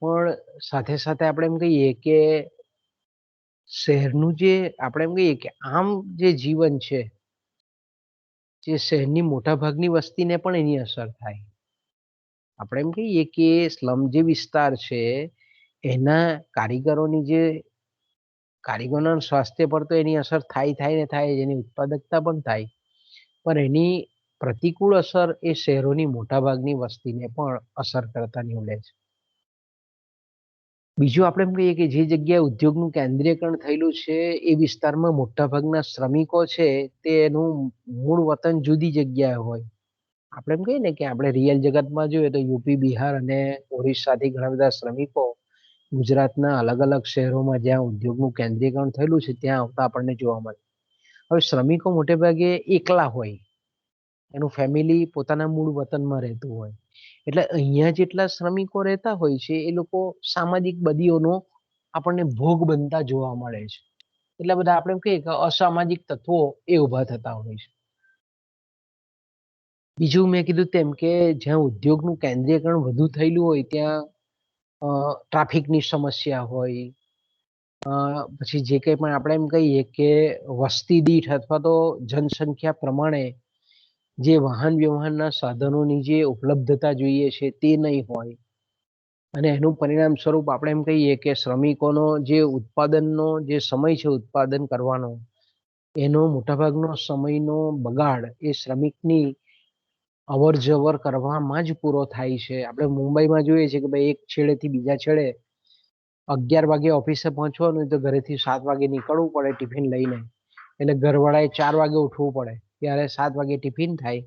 પણ સાથે સાથે આપણે એમ કહીએ કે શહેરનું જે આપણે એમ કહીએ કે આમ જે જીવન છે, જે શહેરની મોટા ભાગની વસ્તીને પણ એની અસર થાય. આપણે એમ કહીએ કે સ્લમ જે વિસ્તાર છે એના કારીગરોના સ્વાસ્થ્ય પર તો એની અસર થાય ને થાય જ, એની ઉત્પાદકતા પણ થાય, પણ એની પ્રતિકૂળ અસર એ શહેરોની મોટાભાગની વસ્તીને પણ અસર કરતા નીવડે છે. બીજું આપણે એમ કહીએ કે જે જગ્યાએ ઉદ્યોગનું કેન્દ્રીયકરણ થયેલું છે એ વિસ્તારમાં મોટાભાગના શ્રમિકો છે તે એનું મૂળ વતન જુદી જગ્યાએ હોય. આપણે એમ કહીએ ને કે આપણે રિયલ જગતમાં જોઈએ તો યુપી, બિહાર અને ઓરિસ્સાથી ઘણા બધા શ્રમિકો ગુજરાતના અલગ અલગ શહેરોમાં જ્યાં ઉદ્યોગનું કેન્દ્રીયકરણ થયેલું છે ત્યાં આવતા આપણને જોવા મળે. હવે શ્રમિકો મોટે ભાગે એકલા હોય, એનું ફેમિલી પોતાના મૂળ વતનમાં રહેતું હોય, એટલે અહીંયા જેટલા શ્રમિકો રહેતા હોય છે એ લોકો સામાજિક બદીઓનો આપણને ભોગ બનતા જોવા મળે છે. એટલે બધા આપણે એમ કહીએ કે અસામાજિક તત્વો એ ઉભા થતા હોય છે. બીજું મેં કીધું તેમ કે જ્યાં ઉદ્યોગનું કેન્દ્રીયકરણ વધુ થયેલું હોય ત્યાં ટ્રાફિકની સમસ્યા હોય, પછી જે કંઈ પણ આપણે એમ કહીએ કે વસ્તી દીઠ અથવા તો જનસંખ્યા પ્રમાણે જે વાહન વ્યવહારના સાધનોની જે ઉપલબ્ધતા જોઈએ છે તે નહીં હોય, અને એનું પરિણામ સ્વરૂપ આપણે એમ કહીએ કે શ્રમિકોનો જે ઉત્પાદનનો જે સમય છે ઉત્પાદન કરવાનો, એનો મોટાભાગનો સમયનો બગાડ એ શ્રમિકની અવર જવર કરવામાં જ પૂરો થાય છે. આપણે મુંબઈમાં જોઈએ છીએ કે ભાઈ એક છેડેથી બીજા છેડે 11 વાગે ઓફિસે પહોંચવાનું તો ઘરેથી 7 વાગે નીકળવું પડે ટિફિન લઈને, એટલે ઘરવાળાએ 4 વાગે ઉઠવું પડે, ત્યારે 7 વાગે ટિફિન થાય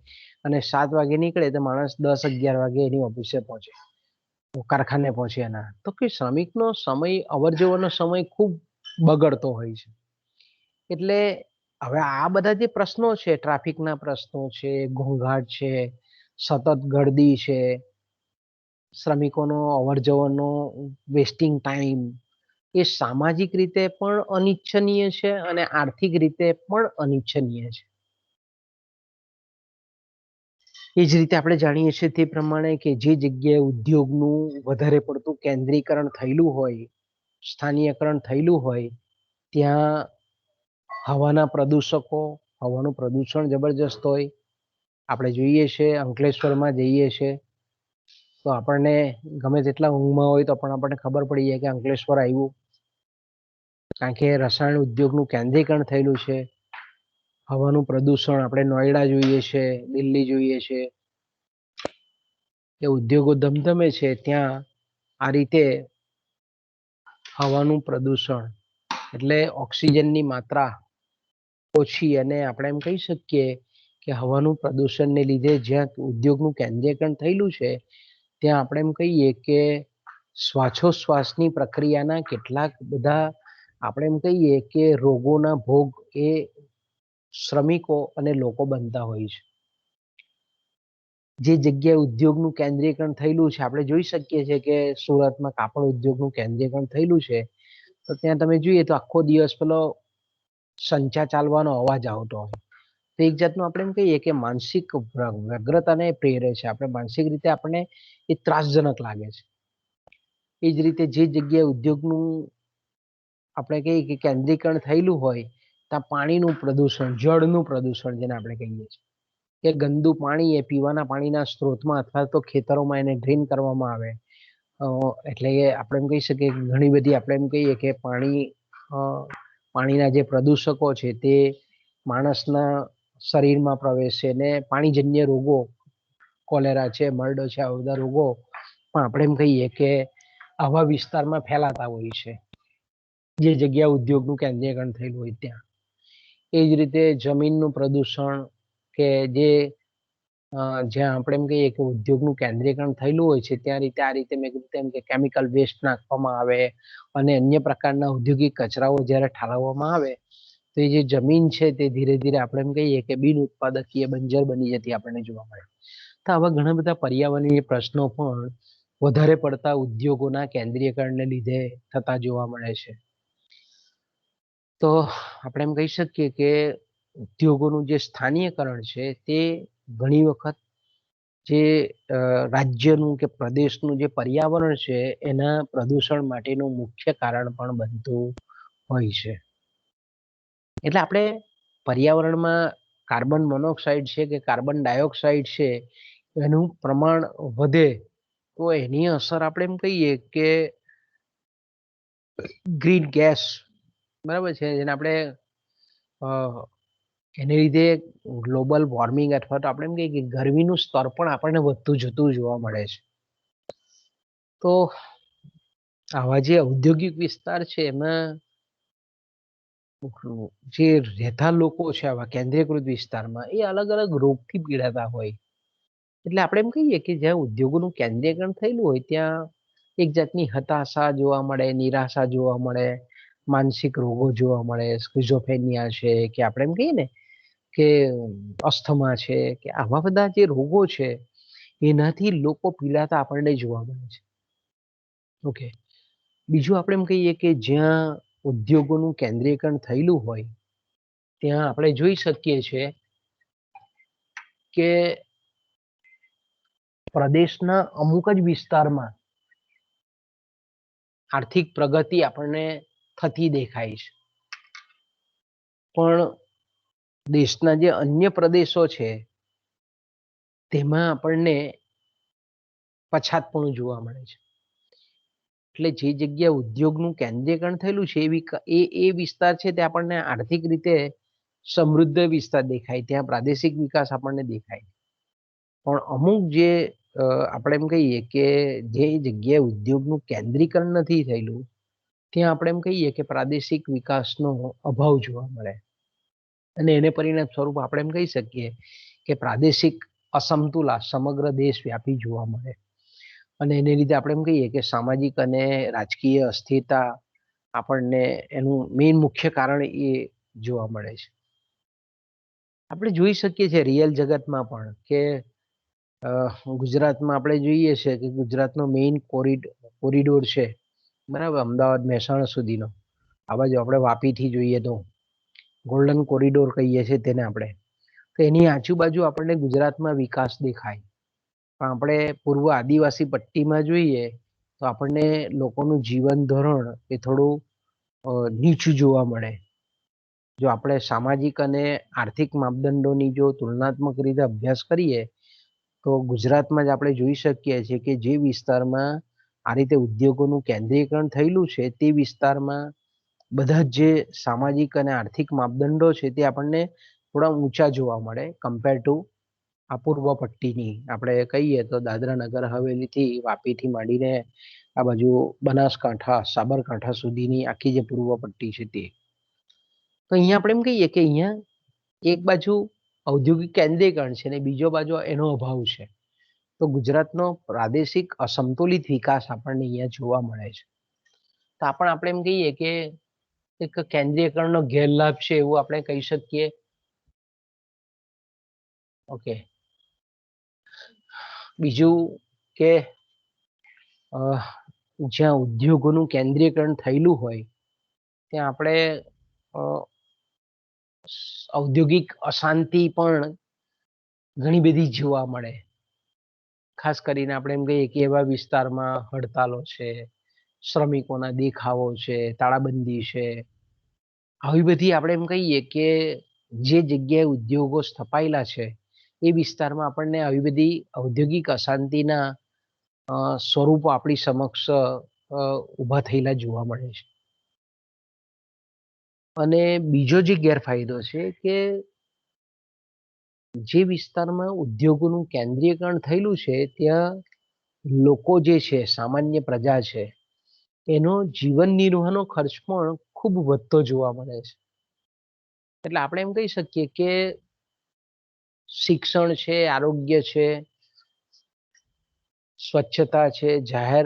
અને 7 વાગે નીકળે તો માણસ 10-11 વાગે એની ઓફિસે પહોંચે, કારખાને પહોંચે એના. તો કે શ્રમિકનો સમય, અવર જવરનો સમય ખૂબ બગડતો હોય છે. એટલે હવે આ બધા જે પ્રશ્નો છે, ટ્રાફિકના પ્રશ્નો છે, ઘોંઘાટ છે, સતત ગળદી છે, શ્રમિકોનો અવર જવરનો વેસ્ટિંગ ટાઈમ, એ સામાજિક રીતે પણ અનિચ્છનીય છે અને આર્થિક રીતે પણ અનિચ્છનીય છે. એ જ રીતે આપણે જાણીએ છીએ તે પ્રમાણે કે જે જગ્યાએ ઉદ્યોગનું વધારે પડતું કેન્દ્રીકરણ થયેલું હોય, સ્થાનીયકરણ થયેલું હોય, ત્યાં હવાના પ્રદૂષકો, હવાનું પ્રદૂષણ જબરજસ્ત હોય. આપણે જોઈએ છે અંકલેશ્વરમાં જઈએ છે તો આપણને ગમે તેટલા ઊંઘમાં હોય તો પણ આપણને ખબર પડી જાય કે અંકલેશ્વર આવ્યું, કારણ કે રસાયણ ઉદ્યોગનું કેન્દ્રીકરણ થયેલું છે. હવાનું પ્રદૂષણ આપણે નોઈડા જોઈએ છે, દિલ્હી જોઈએ છે, એ ઉદ્યોગો ધમધમે છે ત્યાં આ રીતે હવાનું પ્રદૂષણ એટલે ઓક્સિજનની માત્રા ઓછી, અને આપણે એમ કહી શકીએ કે હવાનું પ્રદૂષણને લીધે જ્યાં ઉદ્યોગનું કેન્દ્રીકરણ થયેલું છે ત્યાં આપણે એમ કહીએ કે શ્વાસોશ્વાસની પ્રક્રિયાના કેટલાક બધા આપણે એમ કહીએ કે રોગોના ભોગ એ શ્રમિકો અને લોકો બનતા હોય છે. જે જગ્યાએ ઉદ્યોગનું કેન્દ્રીકરણ થયેલું છે, આપણે જોઈ શકીએ છીએ કે સુરતમાં કાપડ ઉદ્યોગનું કેન્દ્રીકરણ થયેલું છે તો ત્યાં તમે જોઈએ તો આખો દિવસ પેલો સંચા ચાલવાનો અવાજ આવતો હોય. તો એક જાતનું આપણે એમ કહીએ કે માનસિક વ્યગ્રતાને પ્રેરે છે. આપણે માનસિક રીતે આપણને એ ત્રાસજનક લાગે છે. એ જ રીતે જે જગ્યાએ ઉદ્યોગનું આપણે કહીએ કે કેન્દ્રીકરણ થયેલું હોય ત્યાં પાણીનું પ્રદૂષણ, જળનું પ્રદૂષણ જેને આપણે કહીએ છીએ કે ગંદુ પાણી એ પીવાના પાણીના સ્ત્રોતમાં અથવા તો ખેતરોમાં એને ડ્રેન કરવામાં આવે, એટલે આપણે એમ કહી શકીએ કે ઘણી બધી આપણે એમ કહીએ કે પાણીના જે પ્રદૂષકો છે તે માણસના શરીરમાં પ્રવેશે ને પાણીજન્ય રોગો, કોલેરા છે, મરડો છે, આવા બધા રોગો પણ આપણે એમ કહીએ કે આવા વિસ્તારમાં ફેલાતા હોય છે જે જગ્યા ઉદ્યોગનું કેન્દ્રીકરણ થયેલું હોય ત્યાં. એ જ રીતે જમીનનું પ્રદૂષણ કે જ્યાં આપણે એમ કહીએ કે ઉદ્યોગનું કેન્દ્રીકરણ થયેલું હોય છે ત્યાં આ રીતે મેં કીધું તેમ કે કેમિકલ વેસ્ટ નાખવામાં આવે અને અન્ય પ્રકારના ઔદ્યોગિક કચરાઓ જ્યારે ઠાલવવામાં આવે તો એ જે જમીન છે તે ધીરે ધીરે આપણે એમ કહીએ કે બિન ઉત્પાદકીય બંજર બની જતી આપણને જોવા મળે. તો આવા ઘણા બધા પર્યાવરણીય પ્રશ્નો પણ વધારે પડતા ઉદ્યોગોના કેન્દ્રીયકરણને લીધે થતા જોવા મળે છે. તો આપણે એમ કહી શકીએ કે ઉદ્યોગોનું જે સ્થાનીયકરણ છે તે ઘણી વખત જે રાજ્યનું કે પ્રદેશનું જે પર્યાવરણ છે એના પ્રદૂષણ માટેનું મુખ્ય કારણ પણ બનતું હોય છે. એટલે આપણે પર્યાવરણમાં કાર્બન મોનોક્સાઇડ છે કે કાર્બન ડાયોક્સાઇડ છે એનું પ્રમાણ વધે તો એની અસર આપણે એમ કહીએ કે ગ્રીન ગેસ, બરાબર છે, જેને આપણે એને લીધે ગ્લોબલ વોર્મિંગ અથવા તો આપણે એમ કહીએ કે ગરમીનું સ્તર પણ આપણને વધતું જતું જોવા મળે છે. તો આવા જે ઔદ્યોગિક વિસ્તાર છે એમાં જે રહેતા લોકો છે આવા કેન્દ્રીયકૃત વિસ્તારમાં એ અલગ અલગ રોગથી પીડાતા હોય. એટલે આપણે એમ કહીએ કે જ્યાં ઉદ્યોગોનું કેન્દ્રીયકરણ થયેલું હોય ત્યાં એક જાતની હતાશા જોવા મળે, નિરાશા જોવા મળે, માનસિક રોગો જોવા મળે, સ્કિઝોફ્રેનિયા છે કે આપણે એમ કહીએ ને કે અસ્થમા છે કે આવા બધા જે રોગો છે એનાથી લોકો પીડાતા આપણને જોવા મળે છે. ઓકે, બીજું આપણે એમ કહીએ કે જ્યાં ઉદ્યોગોનું કેન્દ્રીયકરણ થયેલું હોય ત્યાં આપણે જોઈ શકીએ છીએ કે પ્રદેશના અમુક જ વિસ્તારમાં આર્થિક પ્રગતિ આપણને થતી દેખાય છે, પણ દેશના જે અન્ય પ્રદેશો છે તેમાં આપણને પછાતપણું જોવા મળે છે. એટલે જે જગ્યા ઉદ્યોગનું કેન્દ્રીયકરણ થયેલું છે એ વિસ્તાર છે તે આપણને આર્થિક રીતે સમૃદ્ધ વિસ્તાર દેખાય, ત્યાં પ્રાદેશિક વિકાસ આપણને દેખાય. પણ અમુક જે આપણે એમ કહીએ કે જે જગ્યાએ ઉદ્યોગનું કેન્દ્રીકરણ નથી થયેલું ત્યાં આપણે એમ કહીએ કે પ્રાદેશિક વિકાસનો અભાવ જોવા મળે અને એને પરિણામ સ્વરૂપ આપણે એમ કહી શકીએ કે પ્રાદેશિક અસમતુલા સમગ્ર દેશ વ્યાપી જોવા મળે અને એને લીધે આપણે એમ કહીએ કે સામાજિક અને રાજકીય અસ્થિરતા આપણને એનું મેઇન મુખ્ય કારણ એ જોવા મળે છે. આપણે જોઈ શકીએ છીએ રિયલ જગતમાં પણ કે ગુજરાતમાં આપણે જોઈએ છે કે ગુજરાતનો મેઇન કોરિડોર છે, બરાબર, અમદાવાદ મહેસાણા સુધીનો. આ બાજુ આપણે વાપીથી જોઈએ તો ગોલ્ડન કોરિડોર કહીએ છીએ તેને આપણે. તો એની આજુબાજુ આપણને ગુજરાતમાં વિકાસ દેખાય, પણ આપણે પૂર્વ આદિવાસી પટ્ટીમાં જોઈએ તો આપણને લોકોનું જીવન ધોરણ એ થોડું નીચું જોવા મળે. જો આપણે સામાજિક અને આર્થિક માપદંડોની જો તુલનાત્મક રીતે અભ્યાસ કરીએ તો ગુજરાતમાં જ આપણે જોઈ શકીએ છીએ કે જે વિસ્તારમાં આ રીતે ઉદ્યોગોનું કેન્દ્રીયકરણ થયેલું છે તે વિસ્તારમાં બધા જ જે સામાજિક અને આર્થિક માપદંડો છે તે આપણને થોડા ઊંચા જોવા મળે કમ્પેર ટુ આ પૂર્વ પટ્ટીની. આપણે કહીએ તો દાદરા નગર હવેલીથી વાપીથી માંડીને આ બાજુ બનાસકાંઠા સાબરકાંઠા સુધીની આખી જે પૂર્વ પટ્ટી છે તે. તો અહીંયા આપણે એમ કહીએ કે અહીંયા એક બાજુ ઔદ્યોગિક કેન્દ્રીયકરણ છે અને બીજો બાજુ એનો અભાવ છે. તો ગુજરાતનો પ્રાદેશિક અસંતુલિત વિકાસ આપણને અહીંયા જોવા મળે છે. તો આપણે એમ કહીએ કે એક કેન્દ્રીયકરણનો ગેરલાભ છે એવું આપણે કહી શકીએ. ઓકે. બીજું કે જ્યાં ઉદ્યોગોનું કેન્દ્રીયકરણ થયેલું હોય ત્યાં આપણે ઔદ્યોગિક અશાંતિ પણ ઘણી બધી જોવા મળે. ખાસ કરીને આપણે એમ કહીએ કે એવા વિસ્તારમાં હડતાલો છે, શ્રમિકોના દેખાવો છે, તાળાબંધી છે, આવી બધી આપણે એમ કહીએ કે જે જગ્યાએ ઉદ્યોગો સ્થપાયેલા છે એ વિસ્તારમાં આપણને આવી બધી ઔદ્યોગિક અશાંતિના સ્વરૂપો આપણી સમક્ષ ઊભા થયેલા જોવા મળે છે. અને બીજો જે ગેરફાયદો છે કે જે વિસ્તારમાં ઉદ્યોગોનું કેન્દ્રીયકરણ થયેલું છે ત્યાં લોકો જે છે સામાન્ય પ્રજા છે એનો જીવન નિર્વાહનો ખર્ચ પણ ખૂબ વધતો જોવા મળે છે. એટલે આપણે એમ કહી શકીએ કે શિક્ષણ છે, આરોગ્ય છે, સ્વચ્છતા છે, જાહેર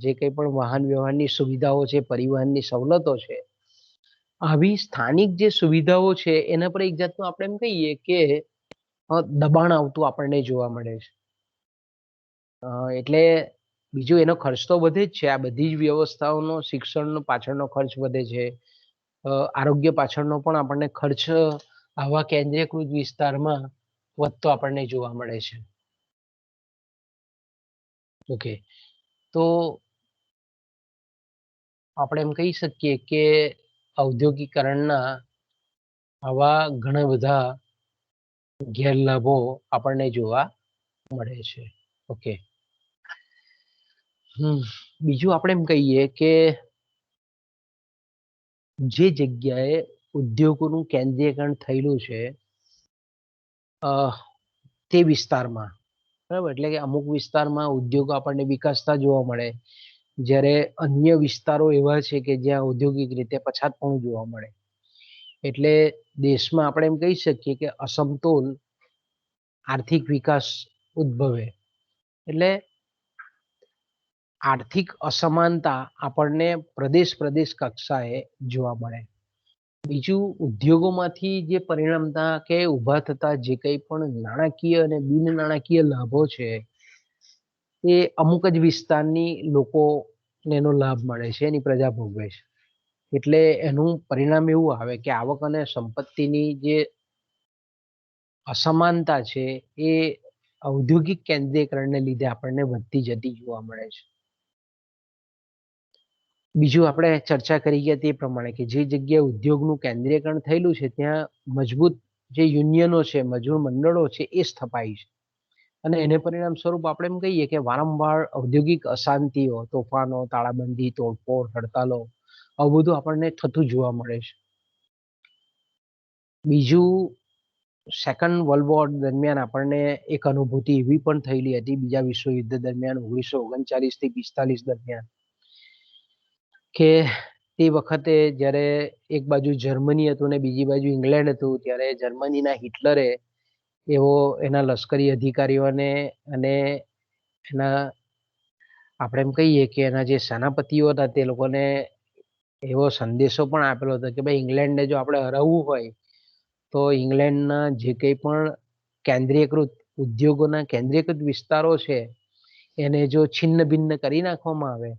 જે કંઈ પણ વાહન વ્યવહારની સુવિધાઓ છે, પરિવહનની સવલતો છે, આવી સ્થાનિક જે સુવિધાઓ છે એના પર એક જાતનું આપણે એમ કહીએ કે દબાણ આવતું આપણને જોવા મળે છે. એટલે બીજું એનો ખર્ચ તો વધે જ છે. આ બધી જ વ્યવસ્થાઓનો શિક્ષણનો પાછળનો ખર્ચ વધે છે, આરોગ્ય પાછળનો પણ આપણને ખર્ચ આવા કેન્દ્રીયકૃત વિસ્તારમાં વધતો આપણને જોવા મળે છે. ઓકે. તો આપણે એમ કહી શકીએ કે ઔદ્યોગિકરણના આવા ઘણા બધા ગેરલાભો આપણને જોવા મળે છે. ઓકે. બીજું આપણે એમ કહીએ કે જે જગ્યાએ ઉદ્યોગોનું કેન્દ્રીયકરણ થયેલું છે તે વિસ્તારમાં બરાબર, એટલે કે અમુક વિસ્તારમાં ઉદ્યોગો આપણને વિકાસતા જોવા મળે, જ્યારે અન્ય વિસ્તારો એવા છે કે જ્યાં ઔદ્યોગિક રીતે પછાત પણ જોવા મળે. એટલે દેશમાં આપણે એમ કહી શકીએ કે અસમતોલ આર્થિક વિકાસ ઉદ્ભવે. એટલે આર્થિક અસમાનતા આપણને પ્રદેશ કક્ષાએ જોવા મળે. બીજું ઉદ્યોગોમાંથી જે પરિણમતા કે ઊભા થતા જે કંઈ પણ નાણાકીય અને બિન નાણાકીય લાભો છે એ અમુક જ વિસ્તારની લોકોને એનો લાભ મળે છે, એની પ્રજા ભોગવે છે. એટલે એનું પરિણામ એવું આવે કે આવક અને સંપત્તિની જે અસમાનતા છે એ ઔદ્યોગિક કેન્દ્રીયકરણને લીધે આપણને વધતી જતી જોવા મળે છે. બીજું આપણે ચર્ચા કરી ગયા તે પ્રમાણે કે જે જગ્યાએ ઉદ્યોગનું કેન્દ્રીયકરણ થયેલું છે ત્યાં મજબૂત જે યુનિયનો છે, મજૂર મંડળો છે એ સ્થપાય છે. અને એને પરિણામ સ્વરૂપ આપણે એમ કહીએ કે વારંવાર ઔદ્યોગિક અશાંતિઓ, તોફાનો, તાળાબંધી, તોડફોડ, હડતાલો આવું બધું આપણને થતું જોવા મળે છે. બીજું, સેકન્ડ વર્લ્ડ વોર દરમિયાન આપણને એક અનુભૂતિ એવી પણ થયેલી હતી બીજા વિશ્વયુદ્ધ દરમિયાન 1939 થી 45 દરમિયાન કે તે વખતે જ્યારે એક બાજુ જર્મની હતું ને બીજી બાજુ ઇંગ્લેન્ડ હતું, ત્યારે જર્મનીના હિટલરે એના લશ્કરી અધિકારીઓને અને એના આપણે એમ કહીએ કે એના જે સેનાપતિઓ હતા તે લોકોને એવો સંદેશો પણ આપેલો હતો કે ભાઈ ઇંગ્લેન્ડને જો આપણે હરાવવું હોય તો ઇંગ્લેન્ડના જે કંઈ પણ કેન્દ્રીયકૃત ઉદ્યોગોના કેન્દ્રીયકૃત વિસ્તારો છે એને જો છિન્ન ભિન્ન કરી નાખવામાં આવે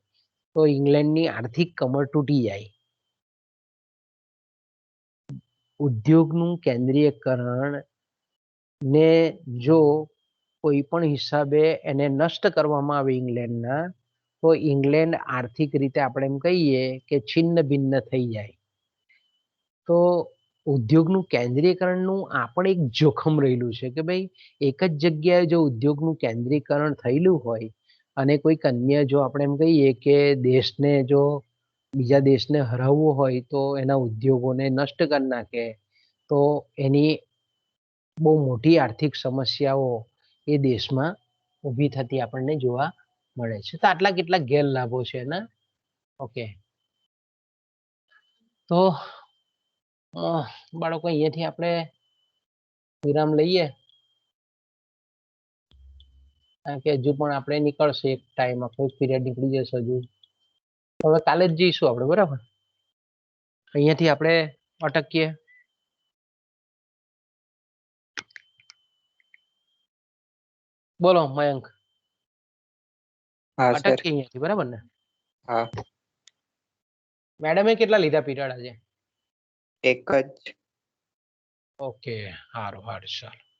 તો ઇંગ્લેન્ડની આર્થિક કમર તૂટી જાય. ઉદ્યોગનું કેન્દ્રીયકરણ ને જો કોઈ પણ હિસાબે એને નષ્ટ કરવામાં આવે ઇંગ્લેન્ડના, તો ઇંગ્લેન્ડ આર્થિક રીતે આપણે એમ કહીએ કે છિન્ન ભિન્ન થઈ જાય. તો ઉદ્યોગનું કેન્દ્રીયકરણનું આ પણ એક જોખમ રહેલું છે કે ભાઈ એક જ જગ્યાએ જો ઉદ્યોગનું કેન્દ્રીકરણ થયેલું હોય અને કોઈક અન્ય જો આપણે એમ કહીએ કે દેશને જો બીજા દેશને હરાવવો હોય તો એના ઉદ્યોગોને નષ્ટ કરી નાખે, તો એની બહુ મોટી આર્થિક સમસ્યાઓ એ દેશમાં ઊભી થતી આપણને જોવા મળે છે. તો આટલા કેટલાક ગેરલાભો છે એના. ઓકે, તો બાળકો અહીંયાથી આપણે વિરામ લઈએ, કારણ કે હજુ પણ આપણે નીકળશે એક ટાઈમ, આખો પીરિયડ નીકળી જશે હજુ. હવે કાલે જ જઈશું આપણે, બરાબર? અહીંયાથી આપણે અટકીએ. બોલો મયંક. હા સર. અટકીએ અહીંયાથી, બરાબર ને? હા. મેડમે કેટલા લીધા પીરિયડ આજે? એક જ. ઓકે, સારું સારું, ચાલો.